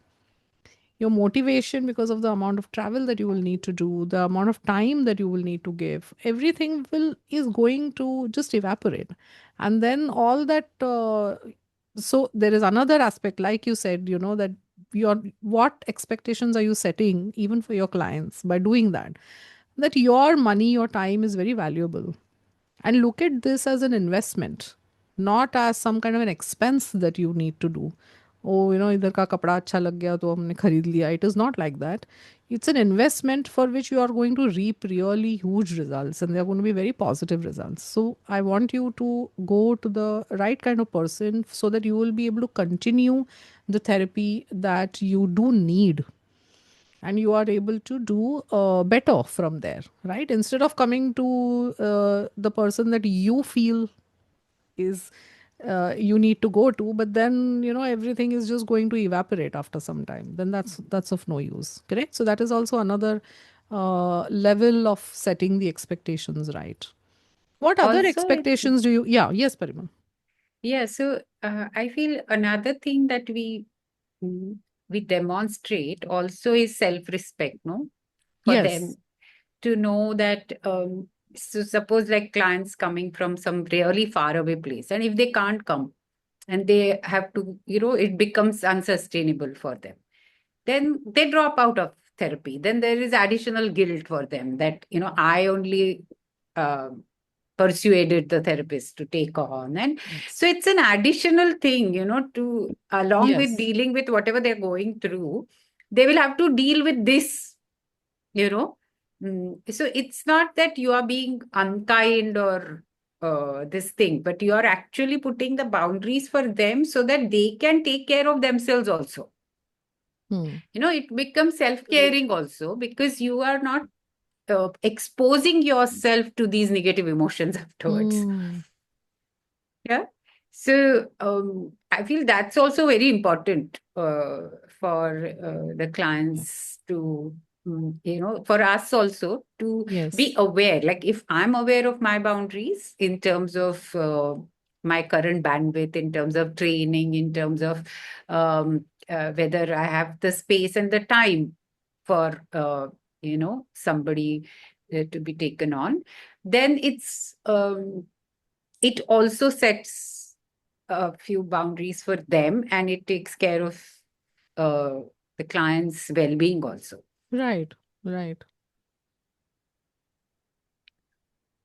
[SPEAKER 1] your motivation, because of the amount of travel that you will need to do, the amount of time that you will need to give, everything will is going to just evaporate. And then all that so there is another aspect, like you said, that your what expectations are you setting even for your clients by doing that, that your money, your time is very valuable, and look at this as an investment, not as some kind of an expense that you need to do. Oh, इधर का कपड़ा अच्छा लग गया तो हमने खरीद लिया. It is not like that. It's an investment for which you are going to reap really huge results, and they are going to be very positive results. So I want you to go to the right kind of person so that you will be able to continue the therapy that you do need, and you are able to do better from there, right? Instead of coming to the person that you feel is you need to go to, but then everything is just going to evaporate after some time, then that's of no use, correct? So that is also another level of setting the expectations right. What other
[SPEAKER 3] Also,
[SPEAKER 1] expectations do you, yeah, yes, Parimal.
[SPEAKER 3] yeah, so I feel another thing that mm, we demonstrate also is self-respect, no, for them,
[SPEAKER 1] Yes.
[SPEAKER 3] to know that so suppose like clients coming from some really far away place, and if they can't come and they have to, it becomes unsustainable for them, then they drop out of therapy. Then there is additional guilt for them that, I only uh, persuaded the therapist to take on. And
[SPEAKER 1] Yes.
[SPEAKER 3] so it's an additional thing, to along with
[SPEAKER 1] Yes.
[SPEAKER 3] dealing with whatever they're going through, they will have to deal with this, you know. So it's not that you are being unkind or this thing, but you are actually putting the boundaries for them so that they can take care of themselves also.
[SPEAKER 1] Hmm.
[SPEAKER 3] It becomes self-caring also, because you are not exposing yourself to these negative emotions afterwards.
[SPEAKER 1] Hmm.
[SPEAKER 3] Yeah. So I feel that's also very important for the clients to, for us also to be
[SPEAKER 1] Yes.
[SPEAKER 3] aware. Like if I'm aware of my boundaries in terms of my current bandwidth, in terms of training, in terms of whether I have the space and the time for, somebody to be taken on, then it also sets a few boundaries for them, and it takes care of uh, the client's well-being also.
[SPEAKER 1] Right. Right.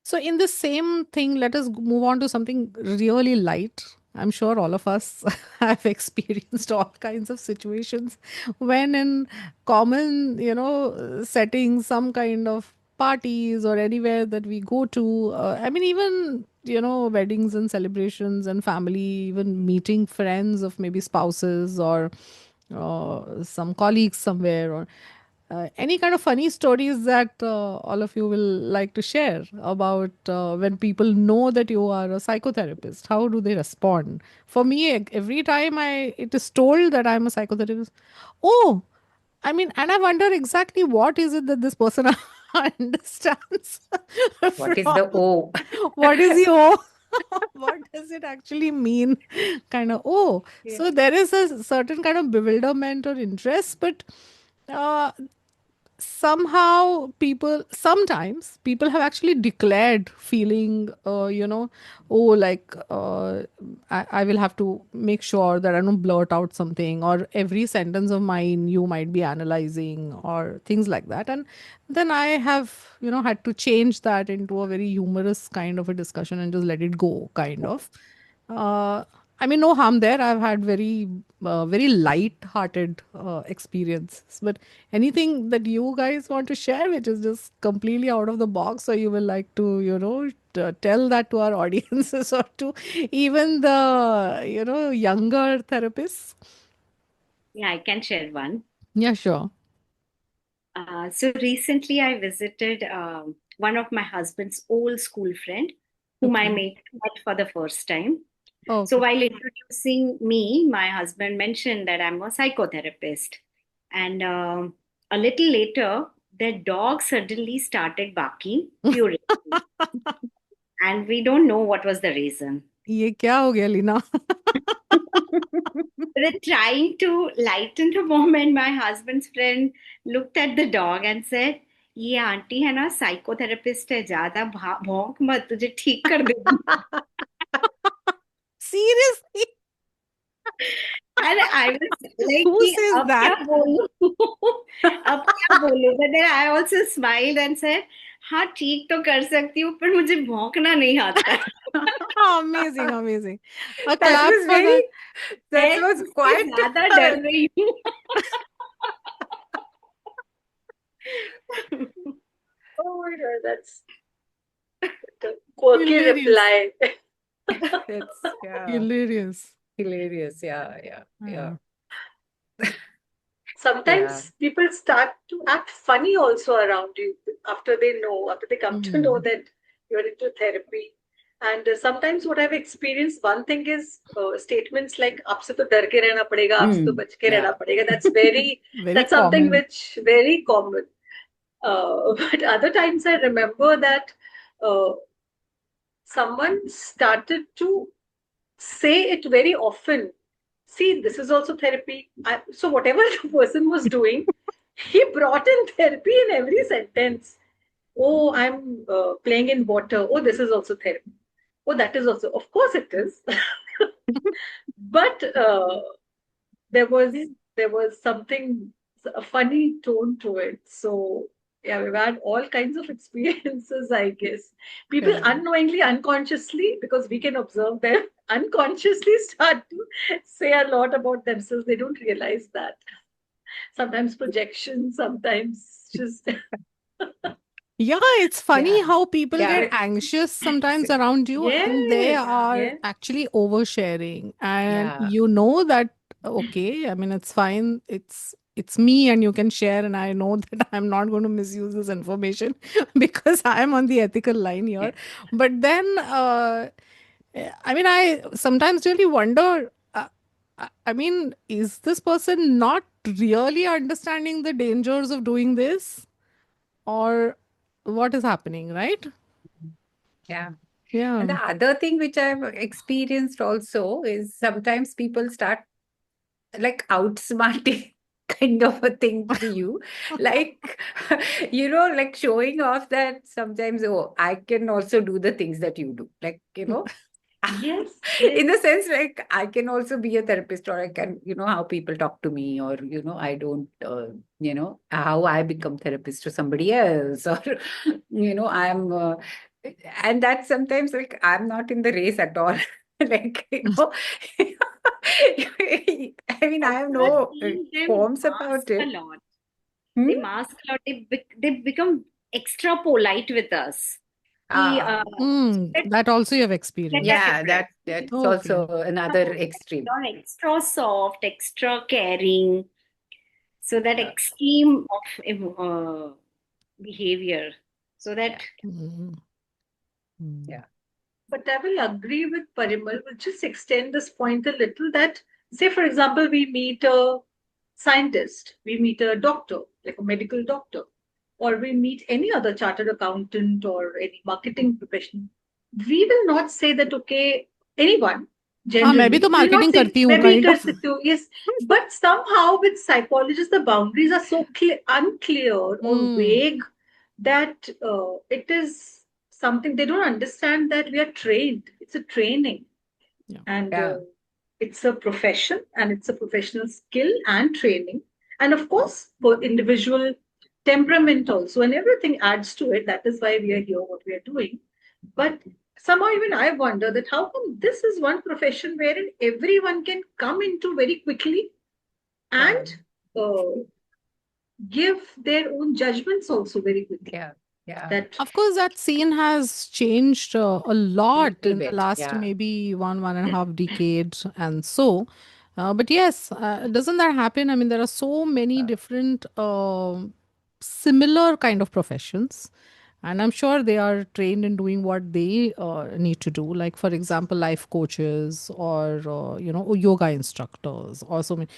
[SPEAKER 1] So, in the same thing, let us move on to something really light. I'm sure all of us have experienced all kinds of situations when, in common, settings, some kind of parties or anywhere that we go to. I mean, even, weddings and celebrations and family, even meeting friends of maybe spouses or some colleagues somewhere, or any kind of funny stories that all of you will like to share about when people know that you are a psychotherapist? How do they respond? For me, every time it is told that I'm a psychotherapist, oh, I mean, and I wonder exactly what is it that this person understands
[SPEAKER 3] What is
[SPEAKER 1] from
[SPEAKER 3] the O?
[SPEAKER 1] what is the oh? What does it actually mean? Kind of, oh,
[SPEAKER 3] Yeah.
[SPEAKER 1] so there is a certain kind of bewilderment or interest, but uh, sometimes people have actually declared feeling, oh, like I will have to make sure that I don't blurt out something, or every sentence of mine you might be analyzing, or things like that. And then I have, had to change that into a very humorous kind of a discussion and just let it go, kind of. uh, I mean, no harm there. I've had very light-hearted experiences. But anything that you guys want to share, which is just completely out of the box, or you will like to, tell that to our audiences or to even the, younger therapists?
[SPEAKER 4] Yeah, I can share one.
[SPEAKER 1] Yeah, sure.
[SPEAKER 4] So recently I visited one of my husband's old school friend whom I
[SPEAKER 1] Okay.
[SPEAKER 4] met for the first time. So
[SPEAKER 1] Okay.
[SPEAKER 4] while introducing me, my husband mentioned that I'm a psychotherapist. And a little later, their dog suddenly started barking furiously. And we don't know what was the reason.
[SPEAKER 1] ये क्या हो गया Leena?
[SPEAKER 4] Then trying to lighten the moment, my husband's friend looked at the dog and said, ये aunty है ना psychotherapist है ज्यादा भौंक मत तुझे ठीक कर देगी.
[SPEAKER 1] Seriously?
[SPEAKER 4] And I was like
[SPEAKER 1] Who
[SPEAKER 4] कि
[SPEAKER 1] says
[SPEAKER 4] अब क्या
[SPEAKER 1] that?
[SPEAKER 4] बोलूं अब क्या बोलूं. But then I also smiled and said हाँ ठीक तो कर सकती हूँ पर मुझे भौंकना नहीं आता.
[SPEAKER 1] Amazing, amazing. A
[SPEAKER 3] That
[SPEAKER 1] clap
[SPEAKER 3] was
[SPEAKER 1] for that.
[SPEAKER 3] that
[SPEAKER 4] मैं
[SPEAKER 3] was
[SPEAKER 4] उससे
[SPEAKER 3] quite.
[SPEAKER 4] ज्यादा डर रही हूँ.
[SPEAKER 2] Oh my God, that's the quirky
[SPEAKER 1] Hilarious.
[SPEAKER 2] reply.
[SPEAKER 3] It's
[SPEAKER 1] Hilarious.
[SPEAKER 3] hilarious. Yeah.
[SPEAKER 1] Yeah.
[SPEAKER 2] Sometimes people start to act funny also around you after they come to know that you're into therapy. And sometimes what I've experienced, one thing is statements like "आपसे तो डर के रहना पड़ेगा, आपसे तो बच के
[SPEAKER 3] Yeah.
[SPEAKER 2] रहना पड़ेगा."
[SPEAKER 1] Very
[SPEAKER 2] That's something
[SPEAKER 1] common.
[SPEAKER 2] which very common. But other times I remember that uh, someone started to say it very often. See, this is also therapy. So whatever the person was doing, he brought in therapy in every sentence. Oh, I'm playing in water. Oh, this is also therapy. Oh, that is also. Of course, it is. But there was something, a funny tone to it. So yeah, we've had all kinds of experiences, I guess. People
[SPEAKER 1] Correct.
[SPEAKER 2] unknowingly, unconsciously, because we can observe them, unconsciously start to say a lot about themselves. They don't realize that. Sometimes projection, sometimes just
[SPEAKER 1] Yeah, it's funny
[SPEAKER 3] Yeah.
[SPEAKER 1] how people get
[SPEAKER 3] Yeah.
[SPEAKER 1] anxious sometimes around you and they
[SPEAKER 2] yes,
[SPEAKER 1] are
[SPEAKER 2] yes.
[SPEAKER 1] actually oversharing. And
[SPEAKER 3] Yeah.
[SPEAKER 1] you know that, okay, I mean, it's fine. It's me and you can share, and I know that I'm not going to misuse this information because I'm on the ethical line
[SPEAKER 3] Yeah.
[SPEAKER 1] here. But then, I mean, I sometimes really wonder, I mean, is this person not really understanding the dangers of doing this? Or what is happening, right?
[SPEAKER 3] Yeah.
[SPEAKER 1] Yeah.
[SPEAKER 3] And the other thing which I've experienced also is sometimes people start like outsmarting kind of a thing to you. Like, like showing off that sometimes, oh, I can also do the things that you do. Like,
[SPEAKER 2] Yes,
[SPEAKER 3] in the
[SPEAKER 2] yes.
[SPEAKER 3] sense like I can also be a therapist, or I can, how people talk to me, or, I don't, how I become therapist to somebody else, or, I'm, and that sometimes like I'm not in the race at all. Like, I mean, I have
[SPEAKER 4] Also, I've
[SPEAKER 3] no
[SPEAKER 4] seen them
[SPEAKER 3] qualms
[SPEAKER 4] mask
[SPEAKER 3] about
[SPEAKER 4] a
[SPEAKER 3] it.
[SPEAKER 4] lot.
[SPEAKER 3] Hmm?
[SPEAKER 4] They mask a lot. They become extra polite with us. He,
[SPEAKER 3] Ah,
[SPEAKER 1] That also you have
[SPEAKER 4] let that
[SPEAKER 1] experienced.
[SPEAKER 3] yeah,
[SPEAKER 4] difference.
[SPEAKER 3] that's
[SPEAKER 1] Okay.
[SPEAKER 3] also another extreme.
[SPEAKER 4] Or extra soft, extra caring. So that extreme of behavior. So that
[SPEAKER 1] Mm. Mm.
[SPEAKER 3] Yeah.
[SPEAKER 2] But I will agree with Parimal. We'll just extend this point a little that, say, for example, we meet a scientist, we meet a doctor, like a medical doctor, or we meet any other chartered accountant or any marketing professional. We will not say that, okay, anyone
[SPEAKER 1] हाँ मैं भी तो
[SPEAKER 2] generally, we'll not
[SPEAKER 1] marketing
[SPEAKER 2] say,
[SPEAKER 1] करती हूँ
[SPEAKER 2] maybe
[SPEAKER 1] kind of.
[SPEAKER 2] yes, but somehow with psychologists, the boundaries are so unclear or
[SPEAKER 1] Hmm.
[SPEAKER 2] vague that it is something they don't understand that we are trained. It's a training,
[SPEAKER 1] Yeah.
[SPEAKER 2] and
[SPEAKER 3] Yeah.
[SPEAKER 2] it's a profession, and it's a professional skill and training, and of course, for individual temperament also, and everything adds to it. That is why we are here, what we are doing. But somehow, even I wonder that how come this is one profession wherein everyone can come into very quickly
[SPEAKER 3] Yeah.
[SPEAKER 2] and uh, give their own judgments also very quickly.
[SPEAKER 3] Yeah. Yeah.
[SPEAKER 2] That
[SPEAKER 1] Of course, that scene has changed a lot
[SPEAKER 3] Little
[SPEAKER 1] in the
[SPEAKER 3] bit.
[SPEAKER 1] last
[SPEAKER 3] Yeah.
[SPEAKER 1] maybe 1.5 decades, and so. But yes, doesn't that happen? I mean, there are so many different similar kind of professions, and I'm sure they are trained in doing what they need to do. Like, for example, life coaches or yoga instructors or so many.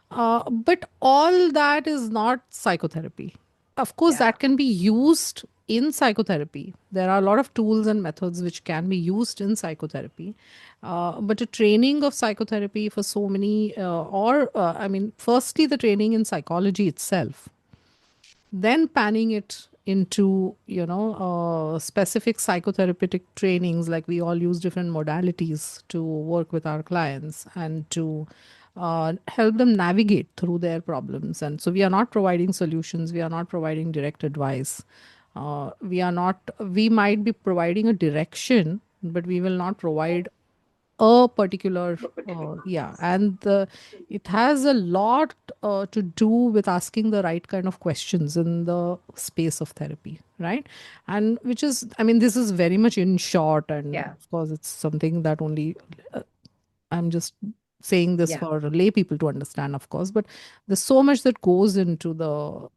[SPEAKER 1] But all that is not psychotherapy. Of course,
[SPEAKER 3] Yeah.
[SPEAKER 1] that can be used in psychotherapy. There are a lot of tools and methods which can be used in psychotherapy. But a training of psychotherapy for so many, I mean, firstly, the training in psychology itself, then panning it into specific psychotherapeutic trainings, like we all use different modalities to work with our clients and to help them navigate through their problems. And so we are not providing solutions, we are not providing direct advice, we might be providing a direction, but we will not provide a particular yeah. And it has a lot to do with asking the right kind of questions in the space of therapy, right? And which is, I mean, this is very much in short, and
[SPEAKER 3] Yeah.
[SPEAKER 1] of course it's something that only I'm just saying this
[SPEAKER 3] Yeah.
[SPEAKER 1] for lay people to understand, of course, but there's so much that goes into the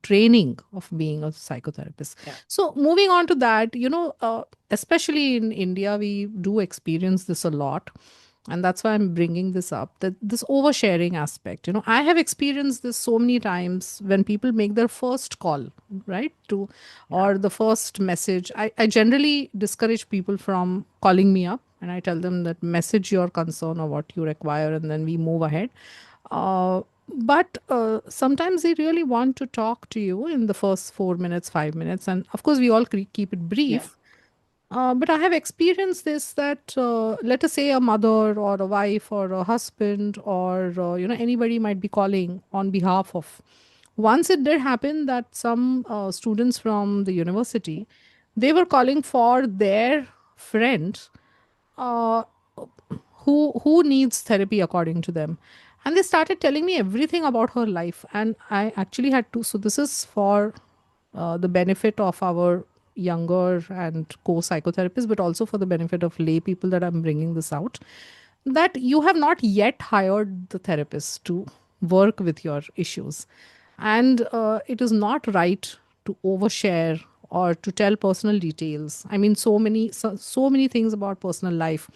[SPEAKER 1] training of being a psychotherapist.
[SPEAKER 3] Yeah.
[SPEAKER 1] So, moving on to that, especially in India, we do experience this a lot. And that's why I'm bringing this up, that this oversharing aspect. I have experienced this so many times when people make their first call, right? Or the first message. I generally discourage people from calling me up, and I tell them that message your concern or what you require, and then we move ahead. But sometimes they really want to talk to you in the first 4 minutes, 5 minutes, and of course we all keep it
[SPEAKER 3] Yeah.
[SPEAKER 1] brief. But I have experienced this, that let us say a mother or a wife or a husband or anybody might be calling on behalf of. Once it did happen that some students from the university, they were calling for their friend uh, who needs therapy according to them, and they started telling me everything about her life, and I actually had to. So this is for the benefit of our younger and co-psychotherapists, but also for the benefit of lay people, that I'm bringing this out, that you have not yet hired the therapist to work with your issues, and it is not right to overshare or to tell personal details. I mean, so many things about personal life,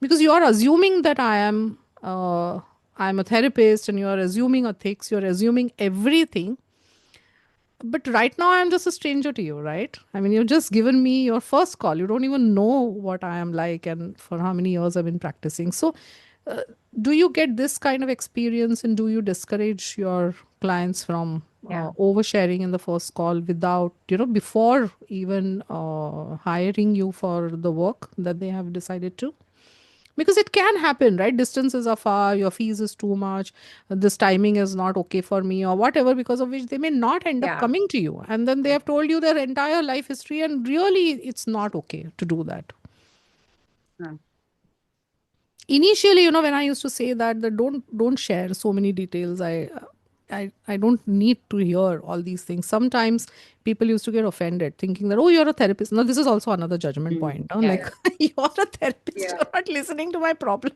[SPEAKER 1] because you are assuming that I'm a therapist, and you are assuming ethics, you're assuming everything. But right now I'm just a stranger to you, right? I mean, you've just given me your first call, you don't even know what I am like and for how many years I've been practicing. So uh, do you get this kind of experience, and do you discourage your clients from
[SPEAKER 3] Yeah.
[SPEAKER 1] oversharing in the first call without, before even hiring you for the work that they have decided to? Because it can happen, right? Distances are far, your fees is too much, this timing is not okay for me, or whatever, because of which they may not end up
[SPEAKER 3] Yeah.
[SPEAKER 1] coming to you, and then they have told you their entire life history, and really it's not okay to do that.
[SPEAKER 3] Yeah.
[SPEAKER 1] Initially, when I used to say that don't share so many details, I don't need to hear all these things. Sometimes people used to get offended, thinking that, oh, you're a therapist. Now this is also another judgment point, huh?
[SPEAKER 3] Yeah.
[SPEAKER 1] Like, you're a therapist,
[SPEAKER 2] Yeah.
[SPEAKER 1] you're not listening to my problem.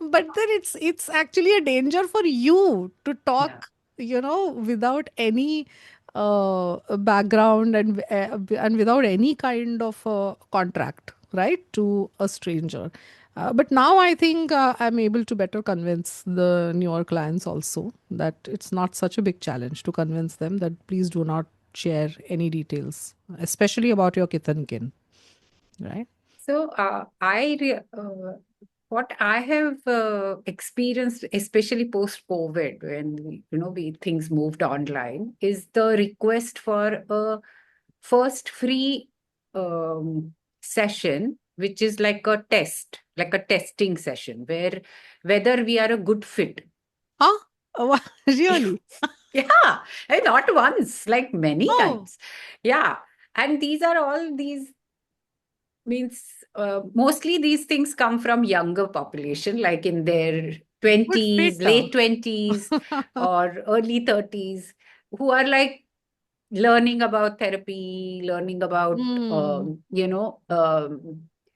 [SPEAKER 1] But then it's actually a danger for you to
[SPEAKER 3] Yeah.
[SPEAKER 1] talk without any background and without any kind of contract, right, to a stranger. But now I think I'm able to better convince the newer clients also that it's not such a big challenge to convince them that please do not share any details, especially about your kith and kin, right?
[SPEAKER 3] So, what I have experienced, especially post-COVID, when we things moved online, is the request for a first free session, which is like a test, like a testing session, where whether we are a good fit.
[SPEAKER 1] Huh? Really?
[SPEAKER 3] Yeah, and not once, like many
[SPEAKER 1] Oh,
[SPEAKER 3] times. Yeah, and these are all these means mostly these things come from younger population, like in their
[SPEAKER 1] good
[SPEAKER 3] 20s,
[SPEAKER 1] fit.
[SPEAKER 3] late 20s, or early 30s, who are like learning about therapy, learning about,
[SPEAKER 1] Hmm.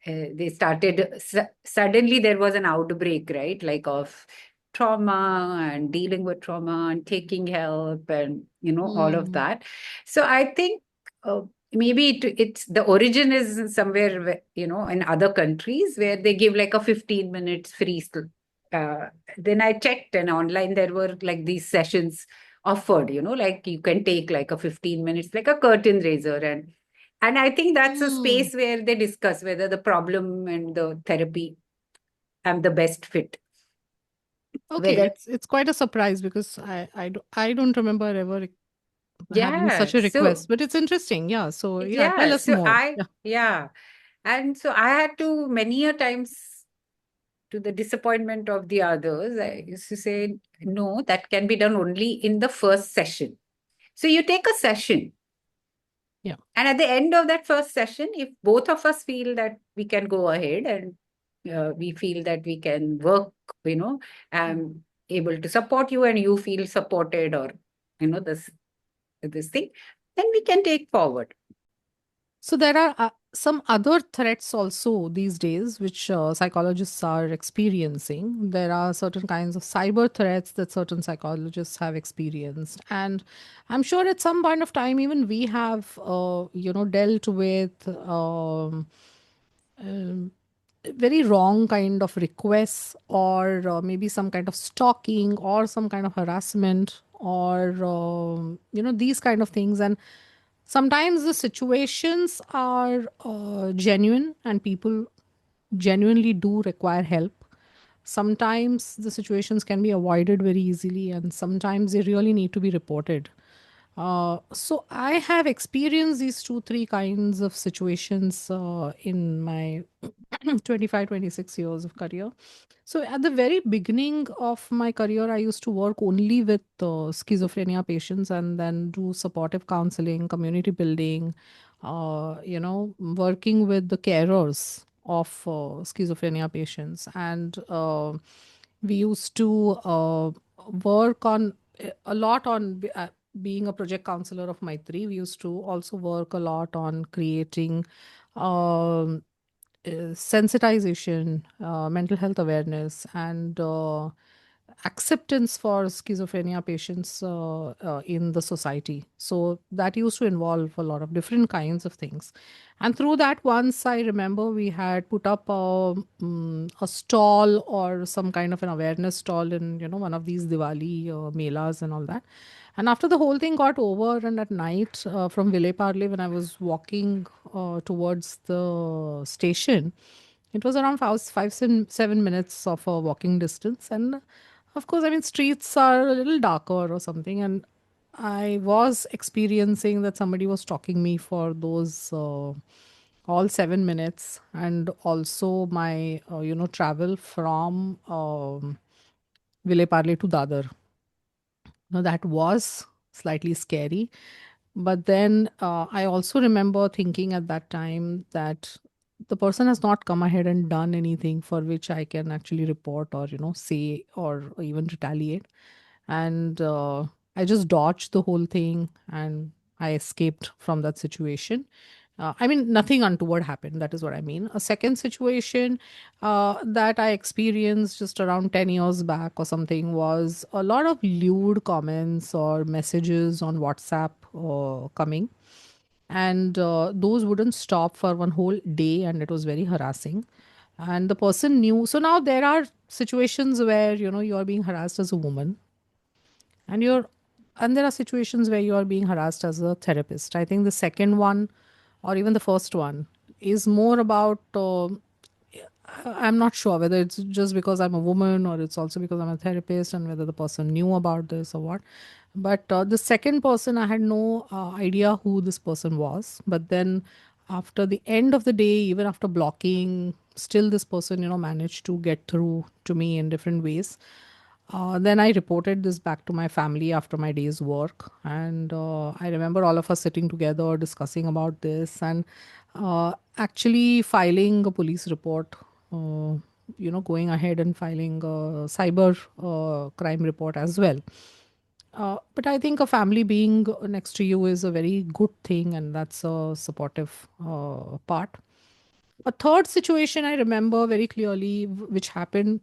[SPEAKER 3] they started, suddenly there was an outbreak, right? Like of trauma and dealing with trauma and taking help and, all of
[SPEAKER 1] Hmm.
[SPEAKER 3] that. So I think maybe it's the origin is somewhere, in other countries where they give like a 15 minutes free. Uh, then I checked and online there were like these sessions offered, like you can take like a 15 minutes, like a curtain raiser. And I think that's a
[SPEAKER 1] Hmm.
[SPEAKER 3] space where they discuss whether the problem and the therapy am the best fit.
[SPEAKER 1] Okay,
[SPEAKER 3] Whether,
[SPEAKER 1] it's quite a surprise because I don't remember ever having such
[SPEAKER 3] yeah.
[SPEAKER 1] a request,
[SPEAKER 3] So,
[SPEAKER 1] but it's interesting. Yeah. So yeah, tell
[SPEAKER 3] yeah.
[SPEAKER 1] us
[SPEAKER 3] So
[SPEAKER 1] more. Yeah.
[SPEAKER 3] yeah. And so I had to many a times, to the disappointment of the others, I used to say, no, that can be done only in the first session. So you take a session.
[SPEAKER 1] Yeah.
[SPEAKER 3] And at the end of that first session, if both of us feel that we can go ahead and we feel that we can work, I'm able to support you and you feel supported, or, this thing, then we can take forward.
[SPEAKER 1] So there are some other threats also these days, which psychologists are experiencing. There are certain kinds of cyber threats that certain psychologists have experienced, and I'm sure at some point of time, even we have, dealt with. Um, very wrong kind of requests, or maybe some kind of stalking or some kind of harassment, or these kind of things. And sometimes the situations are genuine and people genuinely do require help. Sometimes the situations can be avoided very easily, and sometimes they really need to be reported. So I have experienced these two, three kinds of situations in my 25, 26 years of career. So at the very beginning of my career, I used to work only with schizophrenia patients and then do supportive counseling, community building, working with the carers of schizophrenia patients. And we used to work on a lot on being a project counselor of Maitri. We used to also work a lot on creating um, sensitization, mental health awareness, and acceptance for schizophrenia patients in the society. So that used to involve a lot of different kinds of things. And through that, once I remember we had put up a stall or some kind of an awareness stall in one of these Diwali melas and all that. And after the whole thing got over, and at night from Vile Parle, when I was walking towards the station, it was around 7 minutes of a walking distance. And of course, I mean, streets are a little darker or something. And I was experiencing that somebody was stalking me for those all 7 minutes, and also my, travel from Vile Parle to Dadar. Now, that was slightly scary. But then I also remember thinking at that time that the person has not come ahead and done anything for which I can actually report or, say or even retaliate. And I just dodged the whole thing and I escaped from that situation. I mean, nothing untoward happened. That is what I mean. A second situation that I experienced just around 10 years back or something was a lot of lewd comments or messages on WhatsApp coming. And those wouldn't stop for one whole day, and it was very harassing. And the person knew. So now there are situations where, you are being harassed as a woman, and there are situations where you are being harassed as a therapist. I think the second one, or even the first one, is more about I'm not sure whether it's just because I'm a woman or it's also because I'm a therapist, and whether the person knew about this or what. But the second person, I had no idea who this person was. But then after the end of the day, even after blocking, still this person, managed to get through to me in different ways. Then I reported this back to my family after my day's work. And I remember all of us sitting together discussing about this, and actually filing a police report, going ahead and filing a cyber crime report as well. But I think a family being next to you is a very good thing, and that's a supportive part. A third situation I remember very clearly, which happened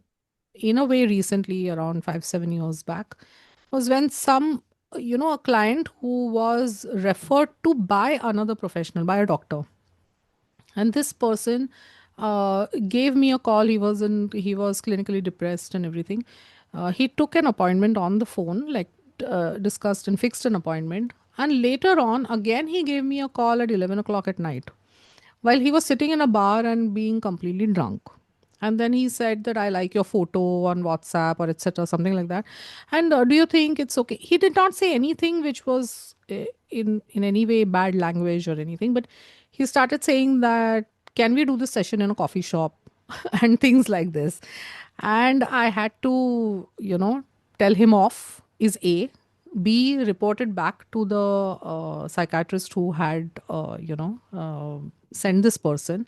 [SPEAKER 1] in a way recently, around 5 7 years back, was when a client who was referred to by another professional, by a doctor. And this person gave me a call. He was clinically depressed and everything. He took an appointment on the phone, like discussed and fixed an appointment. And later on, again, he gave me a call at 11 o'clock at night while he was sitting in a bar and being completely drunk. And then he said that, I like your photo on WhatsApp or etc., something like that. And do you think it's okay? He did not say anything which was in any way bad language or anything, but he started saying that, can we do this session in a coffee shop and things like this. And I had to, tell him off is A. B, reported back to the psychiatrist who had, sent this person.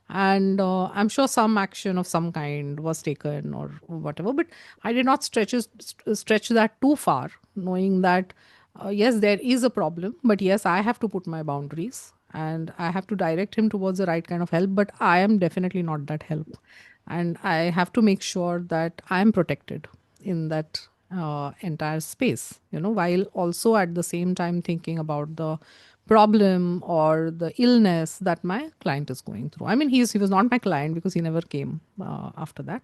[SPEAKER 1] And I'm sure some action of some kind was taken or whatever. But I did not stretch that too far, knowing that yes, there is a problem, but yes, I have to put my boundaries and I have to direct him towards the right kind of help. But I am definitely not that help, and I have to make sure that I am protected in that entire space, while also at the same time thinking about the problem or the illness that my client is going through. I mean, he was not my client because he never came after that,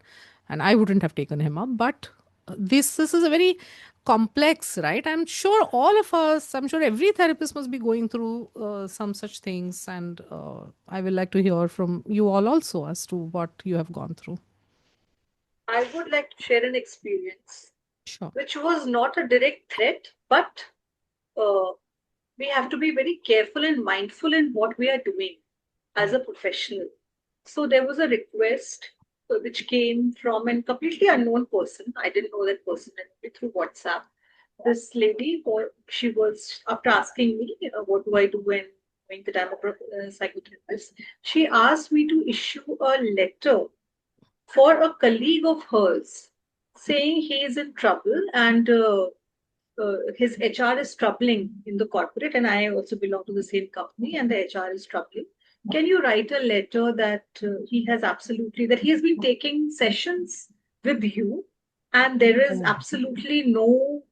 [SPEAKER 1] and I wouldn't have taken him up. But this is a very complex, right? I'm sure all of us, I'm sure every therapist must be going through some such things, and I will like to hear from you all also as to what you have gone through.
[SPEAKER 2] I would like to share an experience
[SPEAKER 1] Sure.
[SPEAKER 2] which was not a direct threat, but uh, we have to be very careful and mindful in what we are doing as a professional. So there was a request which came from a completely unknown person. I didn't know that person through WhatsApp. This lady, she was, after asking me, what do I do when knowing that I'm a psychotherapist, she asked me to issue a letter for a colleague of hers saying he is in trouble and his HR is troubling in the corporate, and I also belong to the same company, and the HR is troubling. Can you write a letter that that he has been taking sessions with you, and there is absolutely no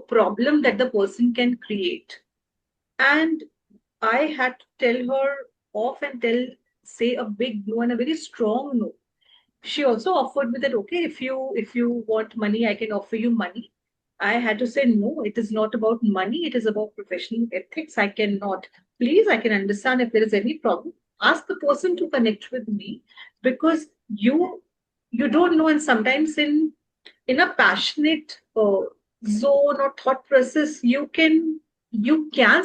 [SPEAKER 2] problem that the person can create. And I had to tell her off and say a big no and a very strong no. She also offered me that, okay, if you want money, I can offer you money. I had to say no, it is not about money, it is about professional ethics. I cannot. Please, I can understand if there is any problem. Ask the person to connect with me, because you don't know, and sometimes in a passionate zone or thought process, you can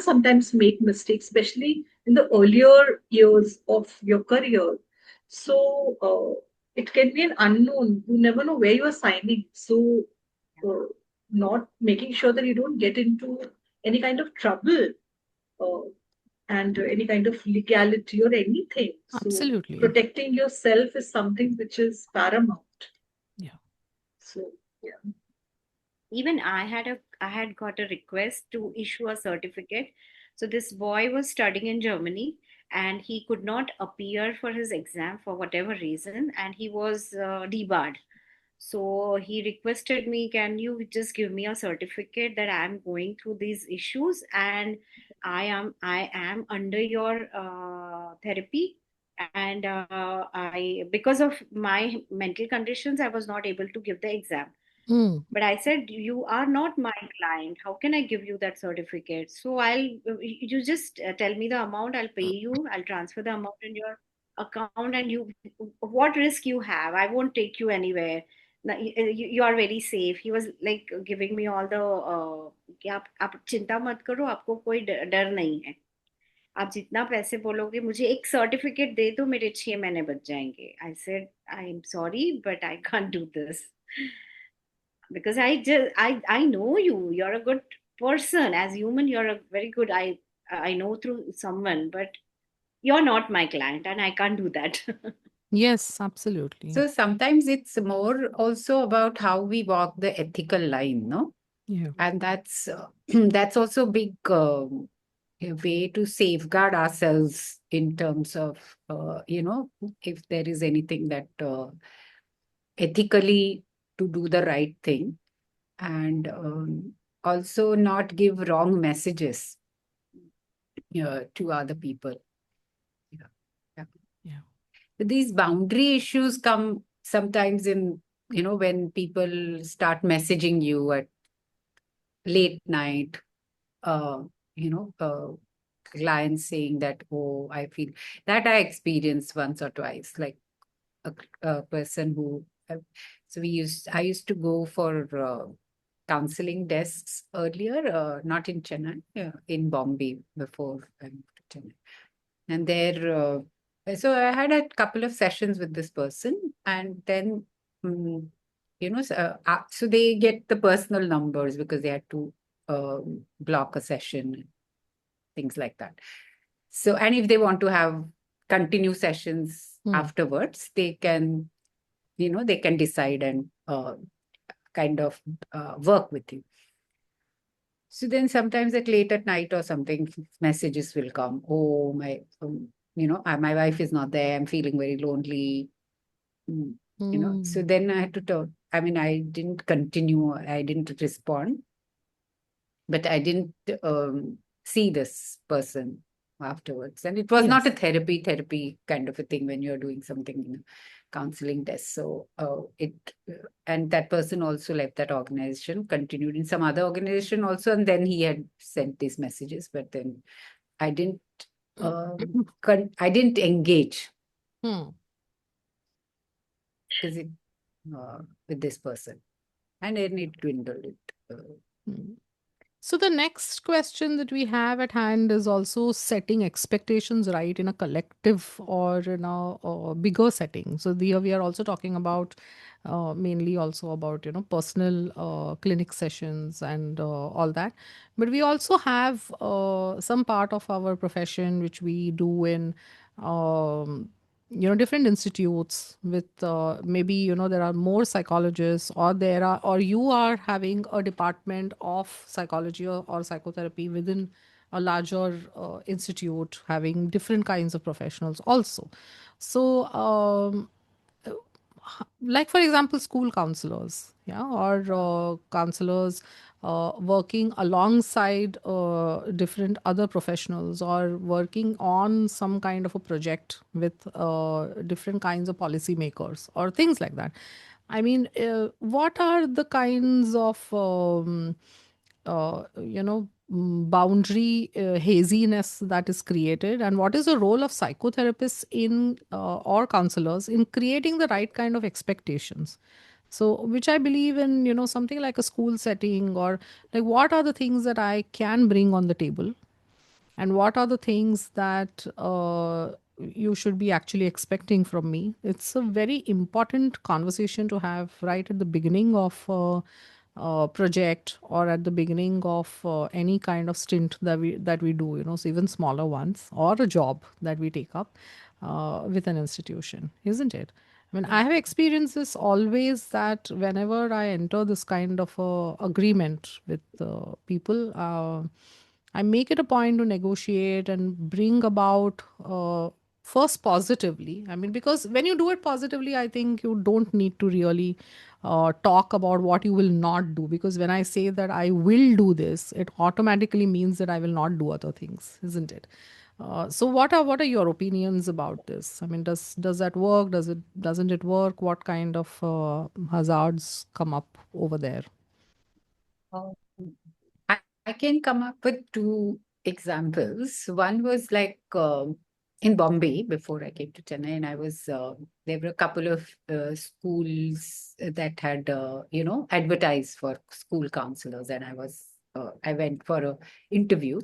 [SPEAKER 2] sometimes make mistakes, especially in the earlier years of your career. So it can be an unknown. You never know where you are signing. So uh, not making sure that you don't get into any kind of trouble uh, and any kind of legality or anything. So
[SPEAKER 1] Absolutely.
[SPEAKER 2] protecting yourself is something which is paramount.
[SPEAKER 1] Yeah.
[SPEAKER 2] So yeah.
[SPEAKER 4] Even I had a I had got a request to issue a certificate. So this boy was studying in Germany and he could not appear for his exam for whatever reason, and he was debarred. So he requested me, can you just give me a certificate that I'm going through these issues and I am under your therapy, and I, because of my mental conditions, I was not able to give the exam.
[SPEAKER 1] Mm.
[SPEAKER 4] But I said, you are not my client. How can I give you that certificate? So you just tell me the amount, I'll pay you, I'll transfer the amount in your account, and what risk you have? I won't take you anywhere. You are very safe. He was like giving me all the, कि आप चिंता मत करो, आपको कोई डर नहीं है. आप जितना पैसे बोलोगे, मुझे एक सर्टिफिकेट दे दो, मेरे 6 महीने बच जाएंगे. I said, I'm sorry, but I can't do this. Because I know you. You're a good person. As human, you're a very good. I know through someone, but you're not my client, and I can't do that.
[SPEAKER 1] Yes, absolutely.
[SPEAKER 3] So sometimes it's more also about how we walk the ethical line, no?
[SPEAKER 1] Yeah.
[SPEAKER 3] And that's that's also a big a way to safeguard ourselves in terms of if there is anything that ethically to do the right thing, and also not give wrong messages to other people. Yeah. Yeah.
[SPEAKER 1] Yeah.
[SPEAKER 3] But these boundary issues come sometimes in, when people start messaging you at late night, uh, you know, uh, clients saying that, oh, I feel that I experienced once or twice, like a person who, so I used to go for counseling desks earlier, not in Chennai, in Bombay before I moved to Chennai. And there, so I had a couple of sessions with this person, and then, so they get the personal numbers because they had to block a session, things like that. So, and if they want to have continue sessions afterwards, they can, they can decide and kind of work with you. So then sometimes at late at night or something, messages will come. Oh, my wife is not there. I'm feeling very lonely. So then I had to talk. I mean, I didn't continue. I didn't respond, but I didn't see this person afterwards. And it was not a therapy kind of a thing when you're doing something in a counseling desk. So and that person also left that organization, continued in some other organization also, and then he had sent these messages. But then I didn't I didn't engage because it with this person, and then it dwindled.
[SPEAKER 1] So the next question that we have at hand is also setting expectations right in a collective or in a bigger setting. So here we are also talking about mainly also about personal clinic sessions and all that. But we also have some part of our profession which we do in um, different institutes with maybe there are more psychologists, or there are, or you are having a department of psychology or psychotherapy within a larger institute having different kinds of professionals also. So like for example school counselors, yeah, or counselors working alongside different other professionals, or working on some kind of a project with different kinds of policymakers or things like that. I mean, what are the kinds of boundary haziness that is created, and what is the role of psychotherapists in or counselors in creating the right kind of expectations? So which I believe in, something like a school setting, or like what are the things that I can bring on the table, and what are the things that you should be actually expecting from me. It's a very important conversation to have right at the beginning of project, or at the beginning of any kind of stint that we do, so even smaller ones, or a job that we take up with an institution, isn't it? I mean, I have experienced this always, that whenever I enter this kind of agreement with people, I make it a point to negotiate and bring about first positively. I mean, because when you do it positively, I think you don't need to really talk about what you will not do. Because when I say that I will do this, it automatically means that I will not do other things, isn't it? So what are your opinions about this? I mean, does that work? Doesn't it work? What kind of hazards come up over there?
[SPEAKER 3] Um, I can come up with two examples. One was like in Bombay before I came to Chennai, and I was there were a couple of schools that had advertised for school counselors, and I went for a interview,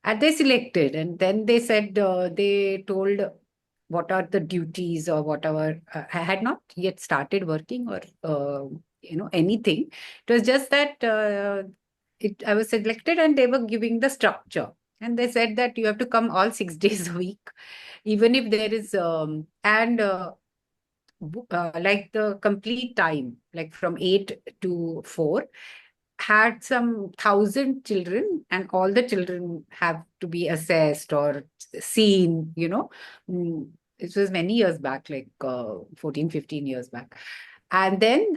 [SPEAKER 3] and they selected, and then they said they told what are the duties or whatever. I had not yet started working or anything. It was just that. I was selected and they were giving the structure. And they said that you have to come all 6 days a week, even if there is, like the complete time, like from 8 to 4, had some 1,000 children, and all the children have to be assessed or seen, This was many years back, like 14, 15 years back. And then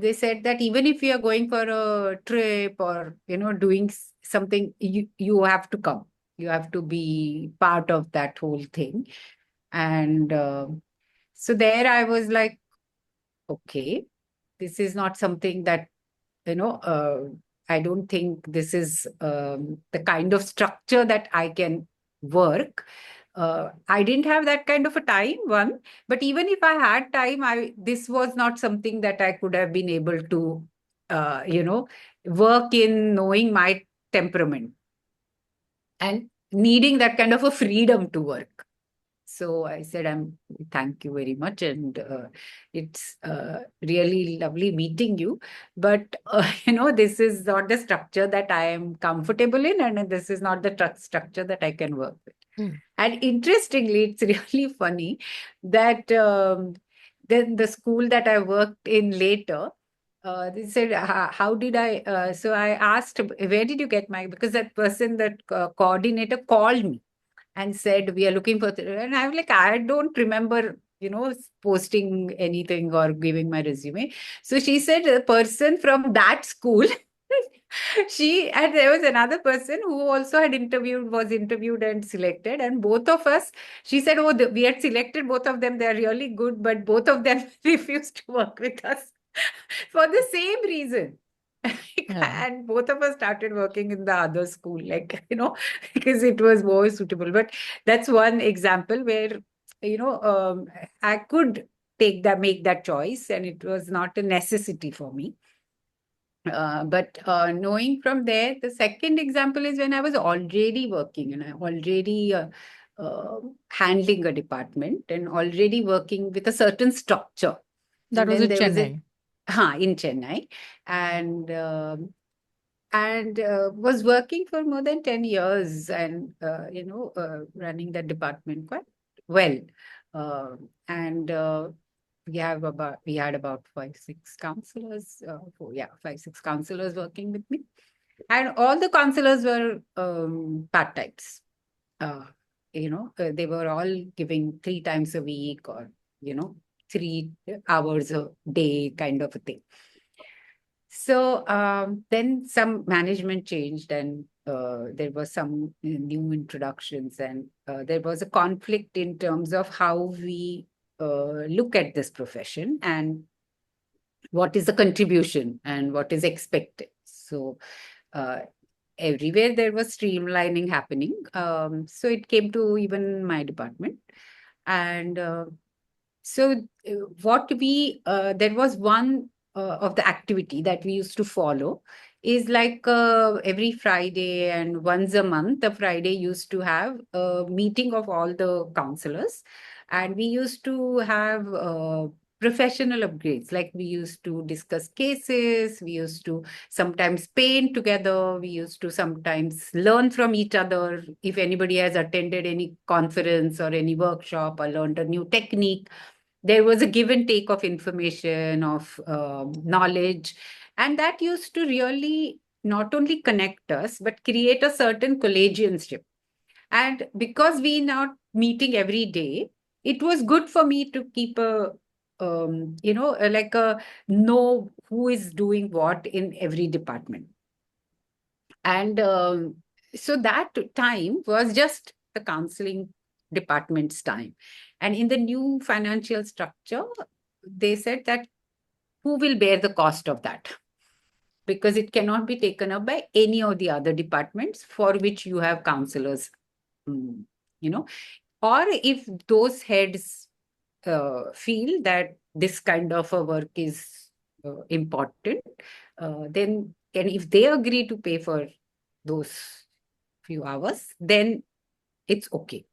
[SPEAKER 3] they said that even if you are going for a trip or, doing something, you have to come. You have to be part of that whole thing. And so there I was like, okay, this is not something that, I don't think this is the kind of structure that I can work. I didn't have that kind of a time, one, but even if I had time, this was not something that I could have been able to, work in, knowing my temperament and needing that kind of a freedom to work. So I said, thank you very much. And it's really lovely meeting you. But, this is not the structure that I am comfortable in. And this is not the structure that I can work with.
[SPEAKER 1] Hmm.
[SPEAKER 3] And interestingly, it's really funny that then the school that I worked in later, they said, how did I? So I asked, where did you get my? Because that person, that coordinator called me and said, we are looking for, and I'm like, I don't remember, posting anything or giving my resume. So she said, a person from that school, and there was another person who also was interviewed and selected. And both of us, she said, oh, we had selected both of them. They're really good, but both of them refused to work with us for the same reason.
[SPEAKER 1] Yeah.
[SPEAKER 3] And both of us started working in the other school, because it was more suitable. But that's one example where, I could make that choice, and it was not a necessity for me. But knowing from there, the second example is when I was already working and I already handling a department and already working with a certain structure.
[SPEAKER 1] That
[SPEAKER 3] And
[SPEAKER 1] was
[SPEAKER 3] then
[SPEAKER 1] in
[SPEAKER 3] there was
[SPEAKER 1] Chennai.
[SPEAKER 3] in Chennai, and was working for more than 10 years and, running that department quite well. And we had about 5, 6 counselors, 5, 6 counselors working with me. And all the counselors were part-times. They were all giving 3 times a week or, 3 hours a day kind of a thing. So then some management changed, and there were some new introductions, and there was a conflict in terms of how we look at this profession and what is the contribution and what is expected. So everywhere there was streamlining happening. So it came to even my department. And so there was one of the activity that we used to follow is like every Friday and once a month, a Friday used to have a meeting of all the counselors. And we used to have professional upgrades. Like we used to discuss cases, we used to sometimes paint together, we used to sometimes learn from each other. If anybody has attended any conference or any workshop or learned a new technique, there was a give and take of information, of knowledge, and that used to really not only connect us but create a certain collegianship. And because we not meeting every day, it was good for me to keep a like a know who is doing what in every department. And so that time was just the counseling department's time. And in the new financial structure, they said that who will bear the cost of that? Because it cannot be taken up by any of the other departments for which you have counselors, mm, you know, or if those heads feel that this kind of a work is important, then and if they agree to pay for those few hours, then it's okay.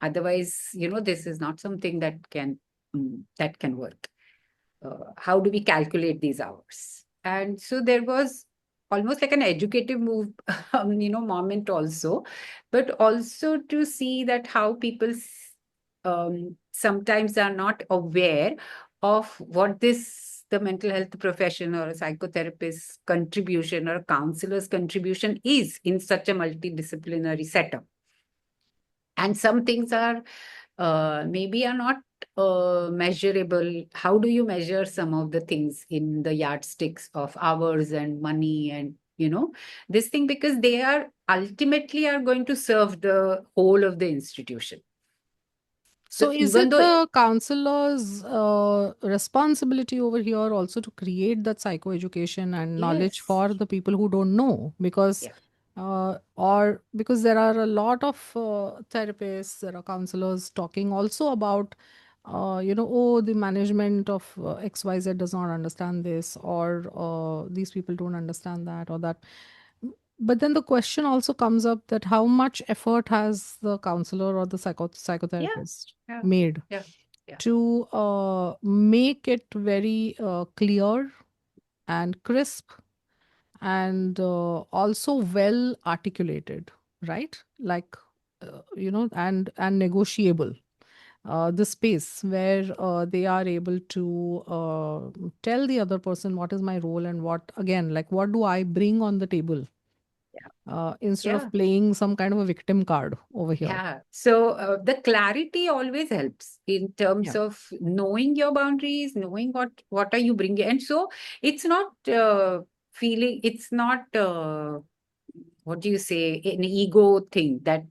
[SPEAKER 3] Otherwise, this is not something that can work. How do we calculate these hours? And so there was almost like an educative move, moment also, but also to see that how people sometimes are not aware of what the mental health profession or a psychotherapist's contribution or a counselor's contribution is in such a multidisciplinary setup. And some things are maybe are not measurable. How do you measure some of the things in the yardsticks of hours and money and this thing, because they are ultimately are going to serve the whole of the institution.
[SPEAKER 1] So is
[SPEAKER 3] even
[SPEAKER 1] it
[SPEAKER 3] though
[SPEAKER 1] the counselor's responsibility over here also to create that psychoeducation and knowledge
[SPEAKER 3] yes,
[SPEAKER 1] for the people who don't know? Because
[SPEAKER 3] yeah,
[SPEAKER 1] or because there are a lot of therapists, there are counselors talking also about oh, the management of XYZ does not understand this, or these people don't understand that or that. But then the question also comes up that how much effort has the counselor or the
[SPEAKER 3] yeah,
[SPEAKER 1] psychotherapist
[SPEAKER 3] yeah,
[SPEAKER 1] made
[SPEAKER 3] yeah, yeah,
[SPEAKER 1] to make it very clear and crisp and also well articulated, right? Like, and negotiable. The space where they are able to tell the other person what is my role and what, again, like, what do I bring on the table instead
[SPEAKER 3] yeah.
[SPEAKER 1] of playing some kind of a victim card over here.
[SPEAKER 3] Yeah. So the clarity always helps in terms
[SPEAKER 1] Yeah.
[SPEAKER 3] of knowing your boundaries, knowing what are you bringing. And so it's not feeling, it's not, what do you say, an ego thing that,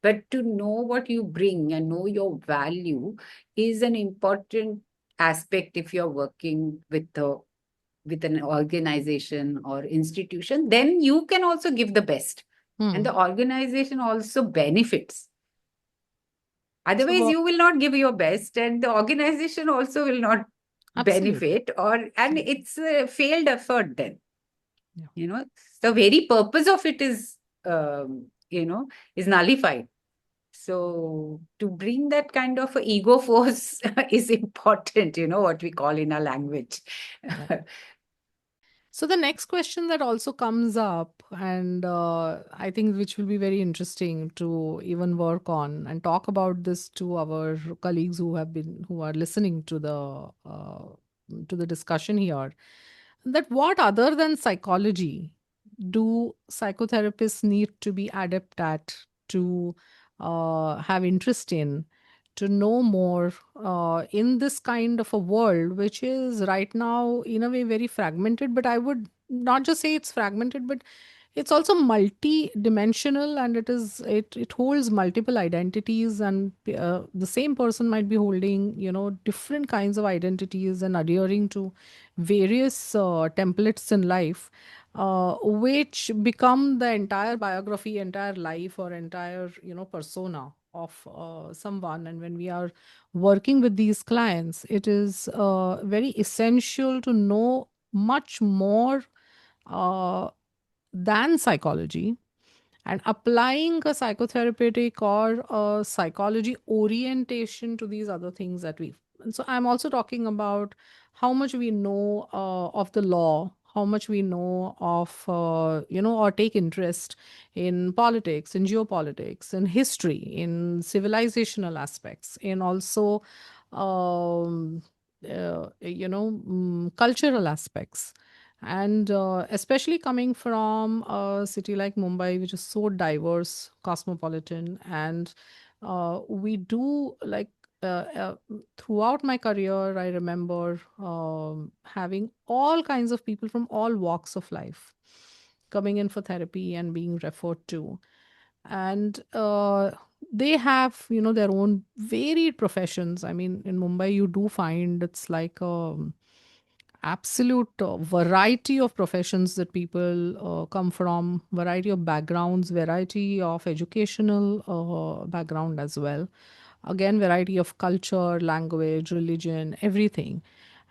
[SPEAKER 3] but to know what you bring and know your value is an important aspect if you're working with an organization or institution. Then you can also give the best, and
[SPEAKER 1] Hmm.
[SPEAKER 3] the organization also benefits. Otherwise,
[SPEAKER 1] So
[SPEAKER 3] you will not give your best, and the organization also will not
[SPEAKER 1] absolutely.
[SPEAKER 3] benefit, and it's a failed effort then.
[SPEAKER 1] Yeah.
[SPEAKER 3] The very purpose of it is nullified. So to bring that kind of a ego force is important, what we call in our language.
[SPEAKER 1] Yeah. So the next question that also comes up, and I think which will be very interesting to even work on and talk about this to our colleagues who are listening to the discussion here, that what other than psychology do psychotherapists need to be adept at, to have interest in, to know more in this kind of a world, which is right now in a way very fragmented. But I would not just say it's fragmented, but it's also multi-dimensional, and it holds multiple identities, and the same person might be holding different kinds of identities and adhering to various templates in life, which become the entire biography, entire life, or entire persona of someone. And when we are working with these clients, it is very essential to know much more uh, than psychology, and applying a psychotherapeutic or a psychology orientation to these other things that we. And so I'm also talking about how much we know of the law, how much we know of or take interest in politics, in geopolitics, in history, in civilizational aspects, in also um, cultural aspects. And especially coming from a city like Mumbai, which is so diverse, cosmopolitan, and we do like throughout my career, I remember having all kinds of people from all walks of life coming in for therapy and being referred to. And they have, their own varied professions. I mean, in Mumbai, you do find it's like absolute variety of professions that people come from, variety of backgrounds, variety of educational background as well. Again, variety of culture, language, religion, everything.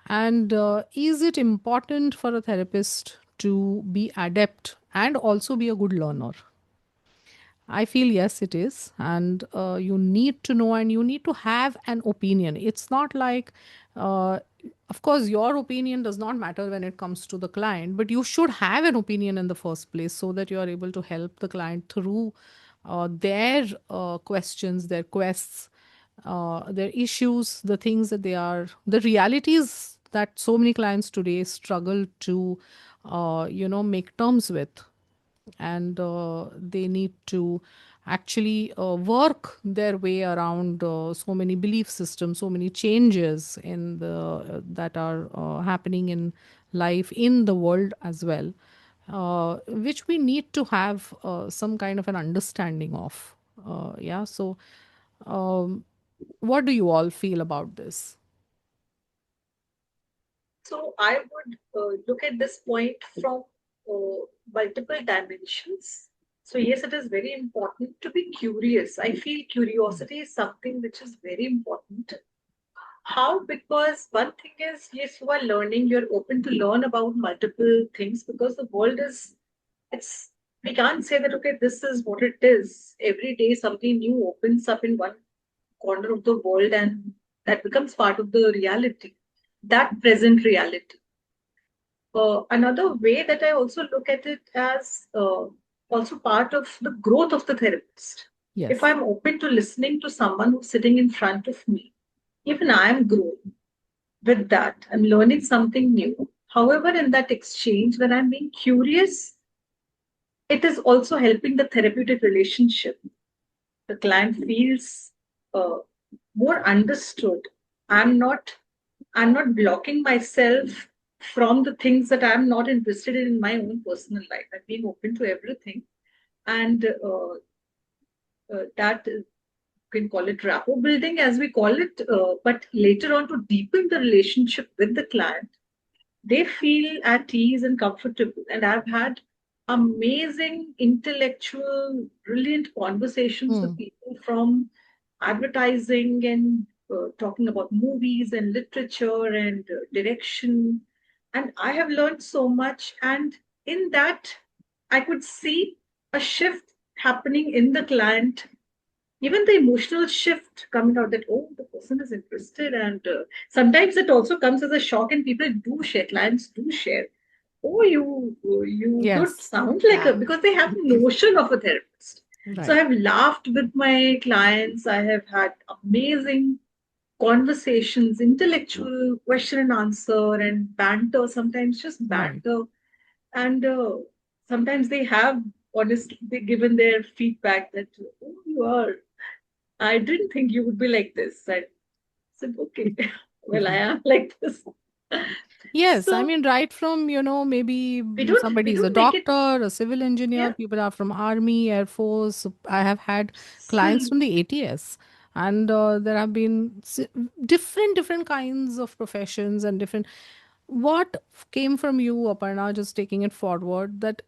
[SPEAKER 1] And is it important for a therapist to be adept and also be a good learner? I feel yes, it is. And you need to know and you need to have an opinion. It's not like, uh, of course, your opinion does not matter when it comes to the client, but you should have an opinion in the first place so that you are able to help the client through their questions, their quests, their issues, the things that they are, the realities that so many clients today struggle to, make terms with. And they need to actually work their way around so many belief systems, so many changes in the that are happening in life, in the world as well, which we need to have some kind of an understanding of. Yeah, so um, what do you all feel about this?
[SPEAKER 2] So I would look at this point from multiple dimensions. So yes, it is very important to be curious. I feel curiosity is something which is very important. How? Because one thing is, yes, you are learning, you're open to learn about multiple things because the world is, it's, we can't say that, okay, this is what it is. Every day something new opens up in one corner of the world and that becomes part of the reality, that present reality. Another way that I also look at it as also part of the growth of the therapist. If
[SPEAKER 1] Yes.
[SPEAKER 2] I'm open to listening to someone who's sitting in front of me, even I am growing with that. I'm learning something new. However, in that exchange, when I'm being curious, it is also helping the therapeutic relationship. The client feels uh, more understood. I'm not i'm not blocking myself from the things that I'm not interested in my own personal life. I'm being open to everything, and that you can call it rapport building as we call it, but later on, to deepen the relationship with the client, they feel at ease and comfortable. And I've had amazing, intellectual, brilliant conversations with
[SPEAKER 1] Hmm.
[SPEAKER 2] people from advertising and talking about movies and literature and direction. And I have learned so much. And in that, I could see a shift happening in the client, even the emotional shift coming out that, oh, the person is interested. And sometimes it also comes as a shock, and people do share, clients do share, oh, you don't
[SPEAKER 1] Yes.
[SPEAKER 2] sound like a,
[SPEAKER 4] Yeah.
[SPEAKER 2] because they have notion of a therapist. So
[SPEAKER 1] Right.
[SPEAKER 2] I've laughed with my clients, I have had amazing conversations, intellectual question and answer, and banter, sometimes just
[SPEAKER 1] Right.
[SPEAKER 2] banter. And sometimes they have honestly given their feedback that, oh, you are, I didn't think you would be like this. I said, okay, well, I am like this.
[SPEAKER 1] Yes, I
[SPEAKER 2] So
[SPEAKER 1] mean, right from, maybe
[SPEAKER 2] we
[SPEAKER 1] somebody is a
[SPEAKER 2] don't make it,
[SPEAKER 1] doctor, a civil engineer,
[SPEAKER 2] yeah.
[SPEAKER 1] people are from army, air force. I have had clients
[SPEAKER 2] So
[SPEAKER 1] from the ATS, and there have been different kinds of professions and different. What came from you, Aparna, just taking it forward, that,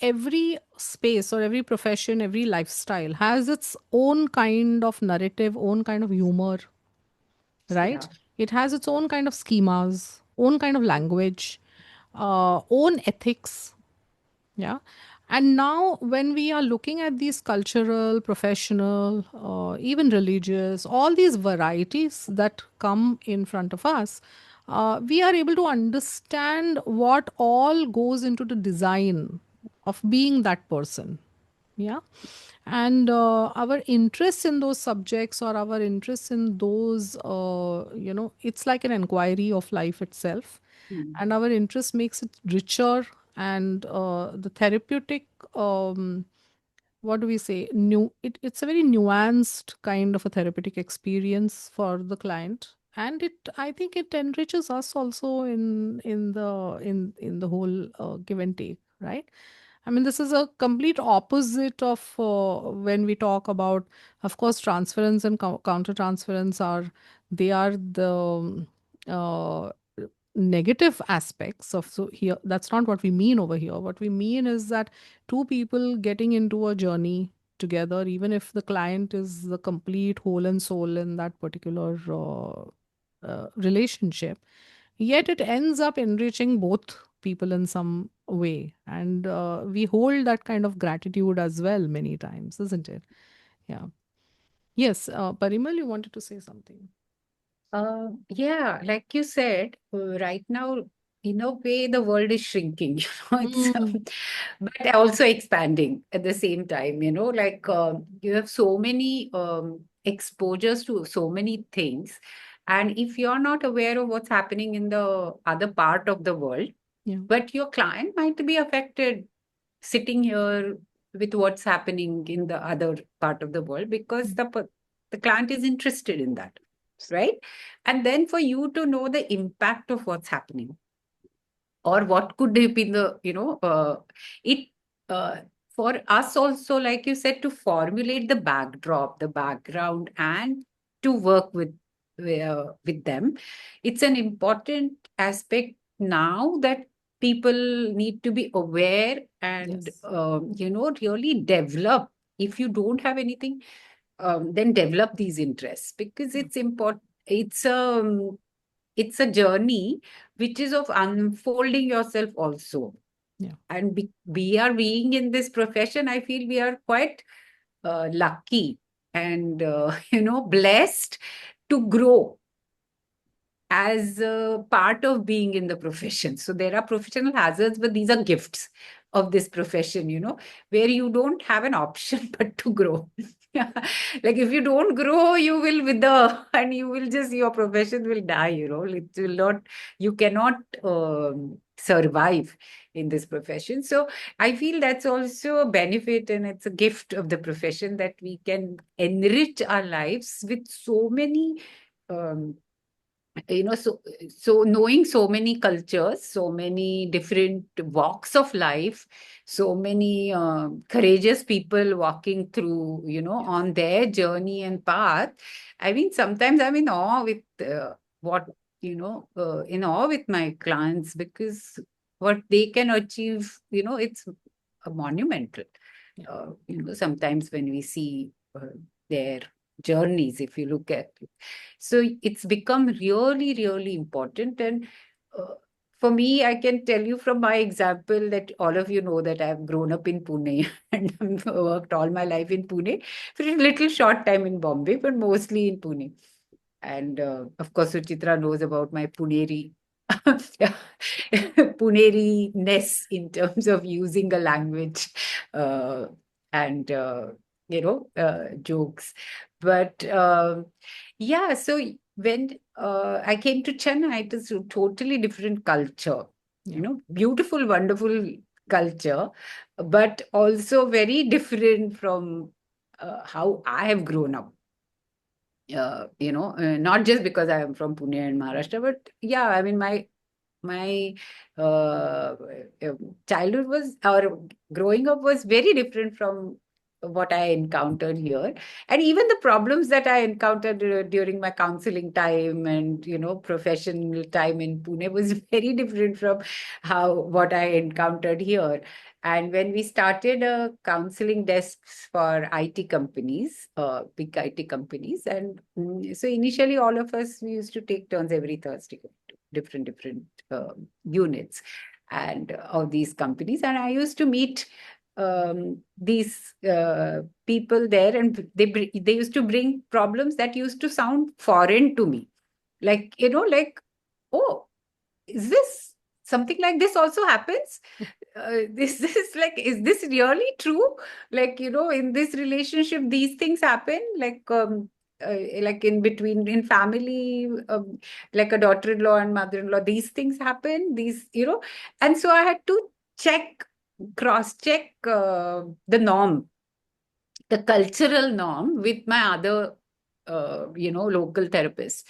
[SPEAKER 1] every space or every profession, every lifestyle has its own kind of narrative, own kind of humor, right?
[SPEAKER 3] Yeah.
[SPEAKER 1] It has its own kind of schemas, own kind of language, own ethics. Yeah. And now, when we are looking at these cultural, professional, even religious, all these varieties that come in front of us, we are able to understand what all goes into the design of being that person, Yeah. And our interest in those subjects, or our interest in those, it's like an inquiry of life itself.
[SPEAKER 3] Mm.
[SPEAKER 1] And our interest makes it richer. And the therapeutic, what do we say, it's a very nuanced kind of a therapeutic experience for the client. And I think it enriches us also in the whole give and take, right? I mean, this is a complete opposite of when we talk about, of course, transference and counter transference they are the negative aspects of. So here, that's not what we mean over here. What we mean is that two people getting into a journey together, even if the client is the complete whole and soul in that particular relationship, yet it ends up enriching both people in some way. And we hold that kind of gratitude as well many times, isn't it? Yeah. Yes, Parimal, you wanted to say something.
[SPEAKER 3] Yeah, like you said, right now, in a way, the world is shrinking, it's,
[SPEAKER 1] Mm,
[SPEAKER 3] but also expanding at the same time, like you have so many exposures to so many things. And if you're not aware of what's happening in the other part of the world,
[SPEAKER 1] yeah.
[SPEAKER 3] but your client might be affected sitting here with what's happening in the other part of the world, because the client is interested in that, right? And then for you to know the impact of what's happening, or what could have been the, it uh, for us also, like you said, to formulate the backdrop, the background, and to work with them. It's an important aspect now that people need to be aware, and
[SPEAKER 1] Yes.
[SPEAKER 3] really develop. If you don't have anything, then develop these interests, because
[SPEAKER 1] Yeah.
[SPEAKER 3] it's important. It's a journey which is of unfolding yourself also.
[SPEAKER 1] Yeah.
[SPEAKER 3] And we are being in this profession, I feel we are quite lucky and blessed to grow as a part of being in the profession. So there are professional hazards, but these are gifts of this profession, where you don't have an option but to grow. Like if you don't grow, you will wither, and you will just, your profession will die, it will not, you cannot survive in this profession. So I feel that's also a benefit, and it's a gift of the profession, that we can enrich our lives with so many um, so knowing so many cultures, so many different walks of life, so many courageous people walking through,
[SPEAKER 1] Yes.
[SPEAKER 3] on their journey and path. I mean, sometimes I'm in awe with what in awe with my clients, because what they can achieve, it's a monumental.
[SPEAKER 1] Yeah.
[SPEAKER 3] Sometimes when we see their journeys, if you look at it. So it's become really, really important. And uh, for me, I can tell you from my example that all of you know that I've grown up in Pune and I've worked all my life in Pune, for a little short time in Bombay, but mostly in Pune. And of course, Suchitra knows about my Puneri Puneri-ness in terms of using a language uh, and jokes. But yeah, so when I came to Chennai, it is a totally different culture.
[SPEAKER 1] Yeah.
[SPEAKER 3] Beautiful, wonderful culture, but also very different from how I have grown up. Not just because I am from Pune and Maharashtra, but yeah, I mean, my uh, childhood was, or growing up was very different from what I encountered here. And even the problems that I encountered during my counseling time and, professional time in Pune was very different from what I encountered here. And when we started counseling desks for IT companies, big IT companies, and so initially all of us, we used to take turns every Thursday, different units and of these companies. And I used to meet these people there, and they used to bring problems that used to sound foreign to me. Like, like, oh, is this something like this also happens. This is like, is this really true? Like, in this relationship, these things happen, like in between, in family, like a daughter-in-law and mother-in-law, these things happen, and so I had to cross-check the norm, the cultural norm with my other, local therapists,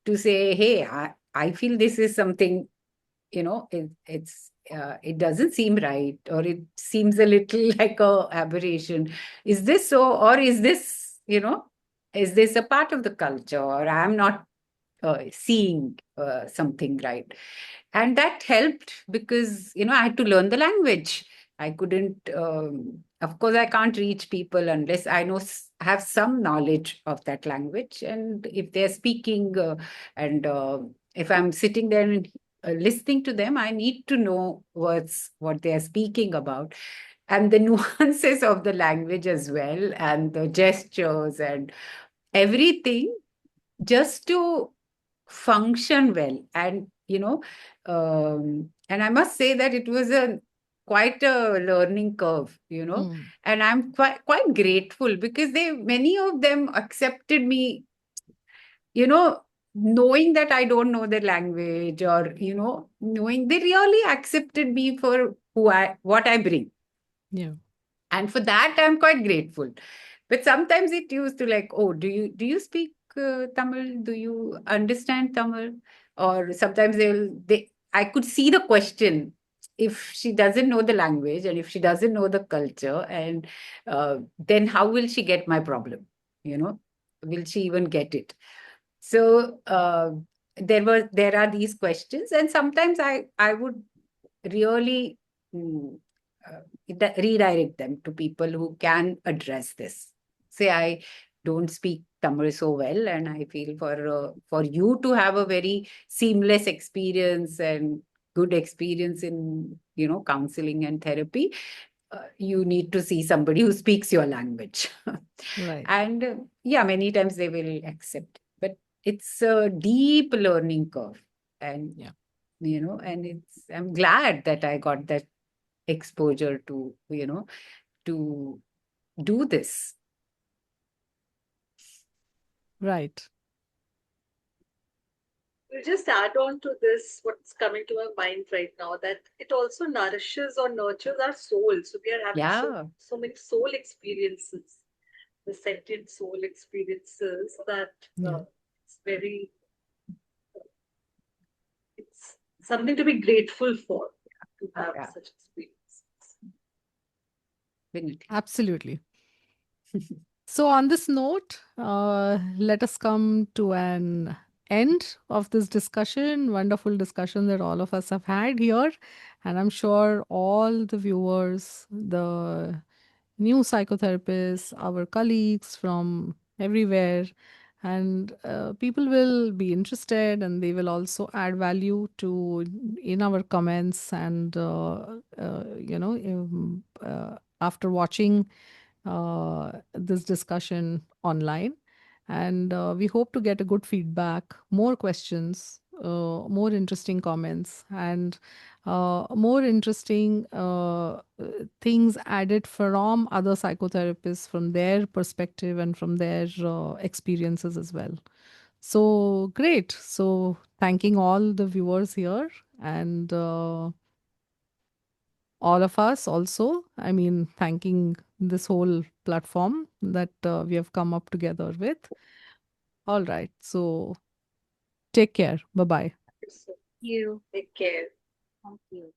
[SPEAKER 3] to say, hey, I feel this is something, it doesn't seem right, or it seems a little like a aberration. Is this so, or is this a part of the culture, or I'm not seeing something right? And that helped, because I had to learn the language. I couldn't, of course I can't reach people unless I have some knowledge of that language. And if they're speaking, and if I'm sitting there and listening to them, I need to know what they are speaking about, and the nuances of the language as well, and the gestures and everything, just to function well. And and I must say that it was quite a learning curve,
[SPEAKER 1] Mm.
[SPEAKER 3] and I'm quite grateful, because many of them accepted me, knowing that I don't know the language, or knowing, they really accepted me for what I bring.
[SPEAKER 1] Yeah.
[SPEAKER 3] And for that, I'm quite grateful. But sometimes it used to, like, oh, do you speak Tamil? Do you understand Tamil? Or sometimes I could see the question, if she doesn't know the language, and if she doesn't know the culture, and then how will she get my problem? Will she even get it? So there are these questions, and sometimes I would really, mm, redirect them to people who can address this. Say, I don't speak Tamil so well, and I feel for you to have a very seamless experience and good experience in counseling and therapy, you need to see somebody who speaks your language.
[SPEAKER 1] Right.
[SPEAKER 3] And yeah, many times they will accept, but it's a deep learning curve. And
[SPEAKER 1] Yeah.
[SPEAKER 3] and I'm glad that I got that exposure to to do this.
[SPEAKER 1] Right.
[SPEAKER 2] We'll just add on to this what's coming to my mind right now, that it also nourishes or nurtures our soul. So we are having
[SPEAKER 3] Yeah,
[SPEAKER 2] so many soul experiences, the sentient soul experiences, that
[SPEAKER 1] Yeah.
[SPEAKER 2] it's very, it's something to be grateful for, to have
[SPEAKER 3] yeah,
[SPEAKER 2] such experiences.
[SPEAKER 3] definitely.
[SPEAKER 1] Absolutely. So, on this note, let us come to an end of this discussion. Wonderful discussion that all of us have had here. And I'm sure all the viewers, the new psychotherapists, our colleagues from everywhere, and people will be interested, and they will also add value to in our comments, and after watching this discussion online. And we hope to get a good feedback, more questions, more interesting comments, and more interesting things added from other psychotherapists, from their perspective and from their experiences as well. So great. So thanking all the viewers here, and all of us also. I mean, thanking this whole platform that we have come up together with. All right. So take care. Bye bye.
[SPEAKER 2] So
[SPEAKER 4] You.
[SPEAKER 2] take care.
[SPEAKER 4] Thank you.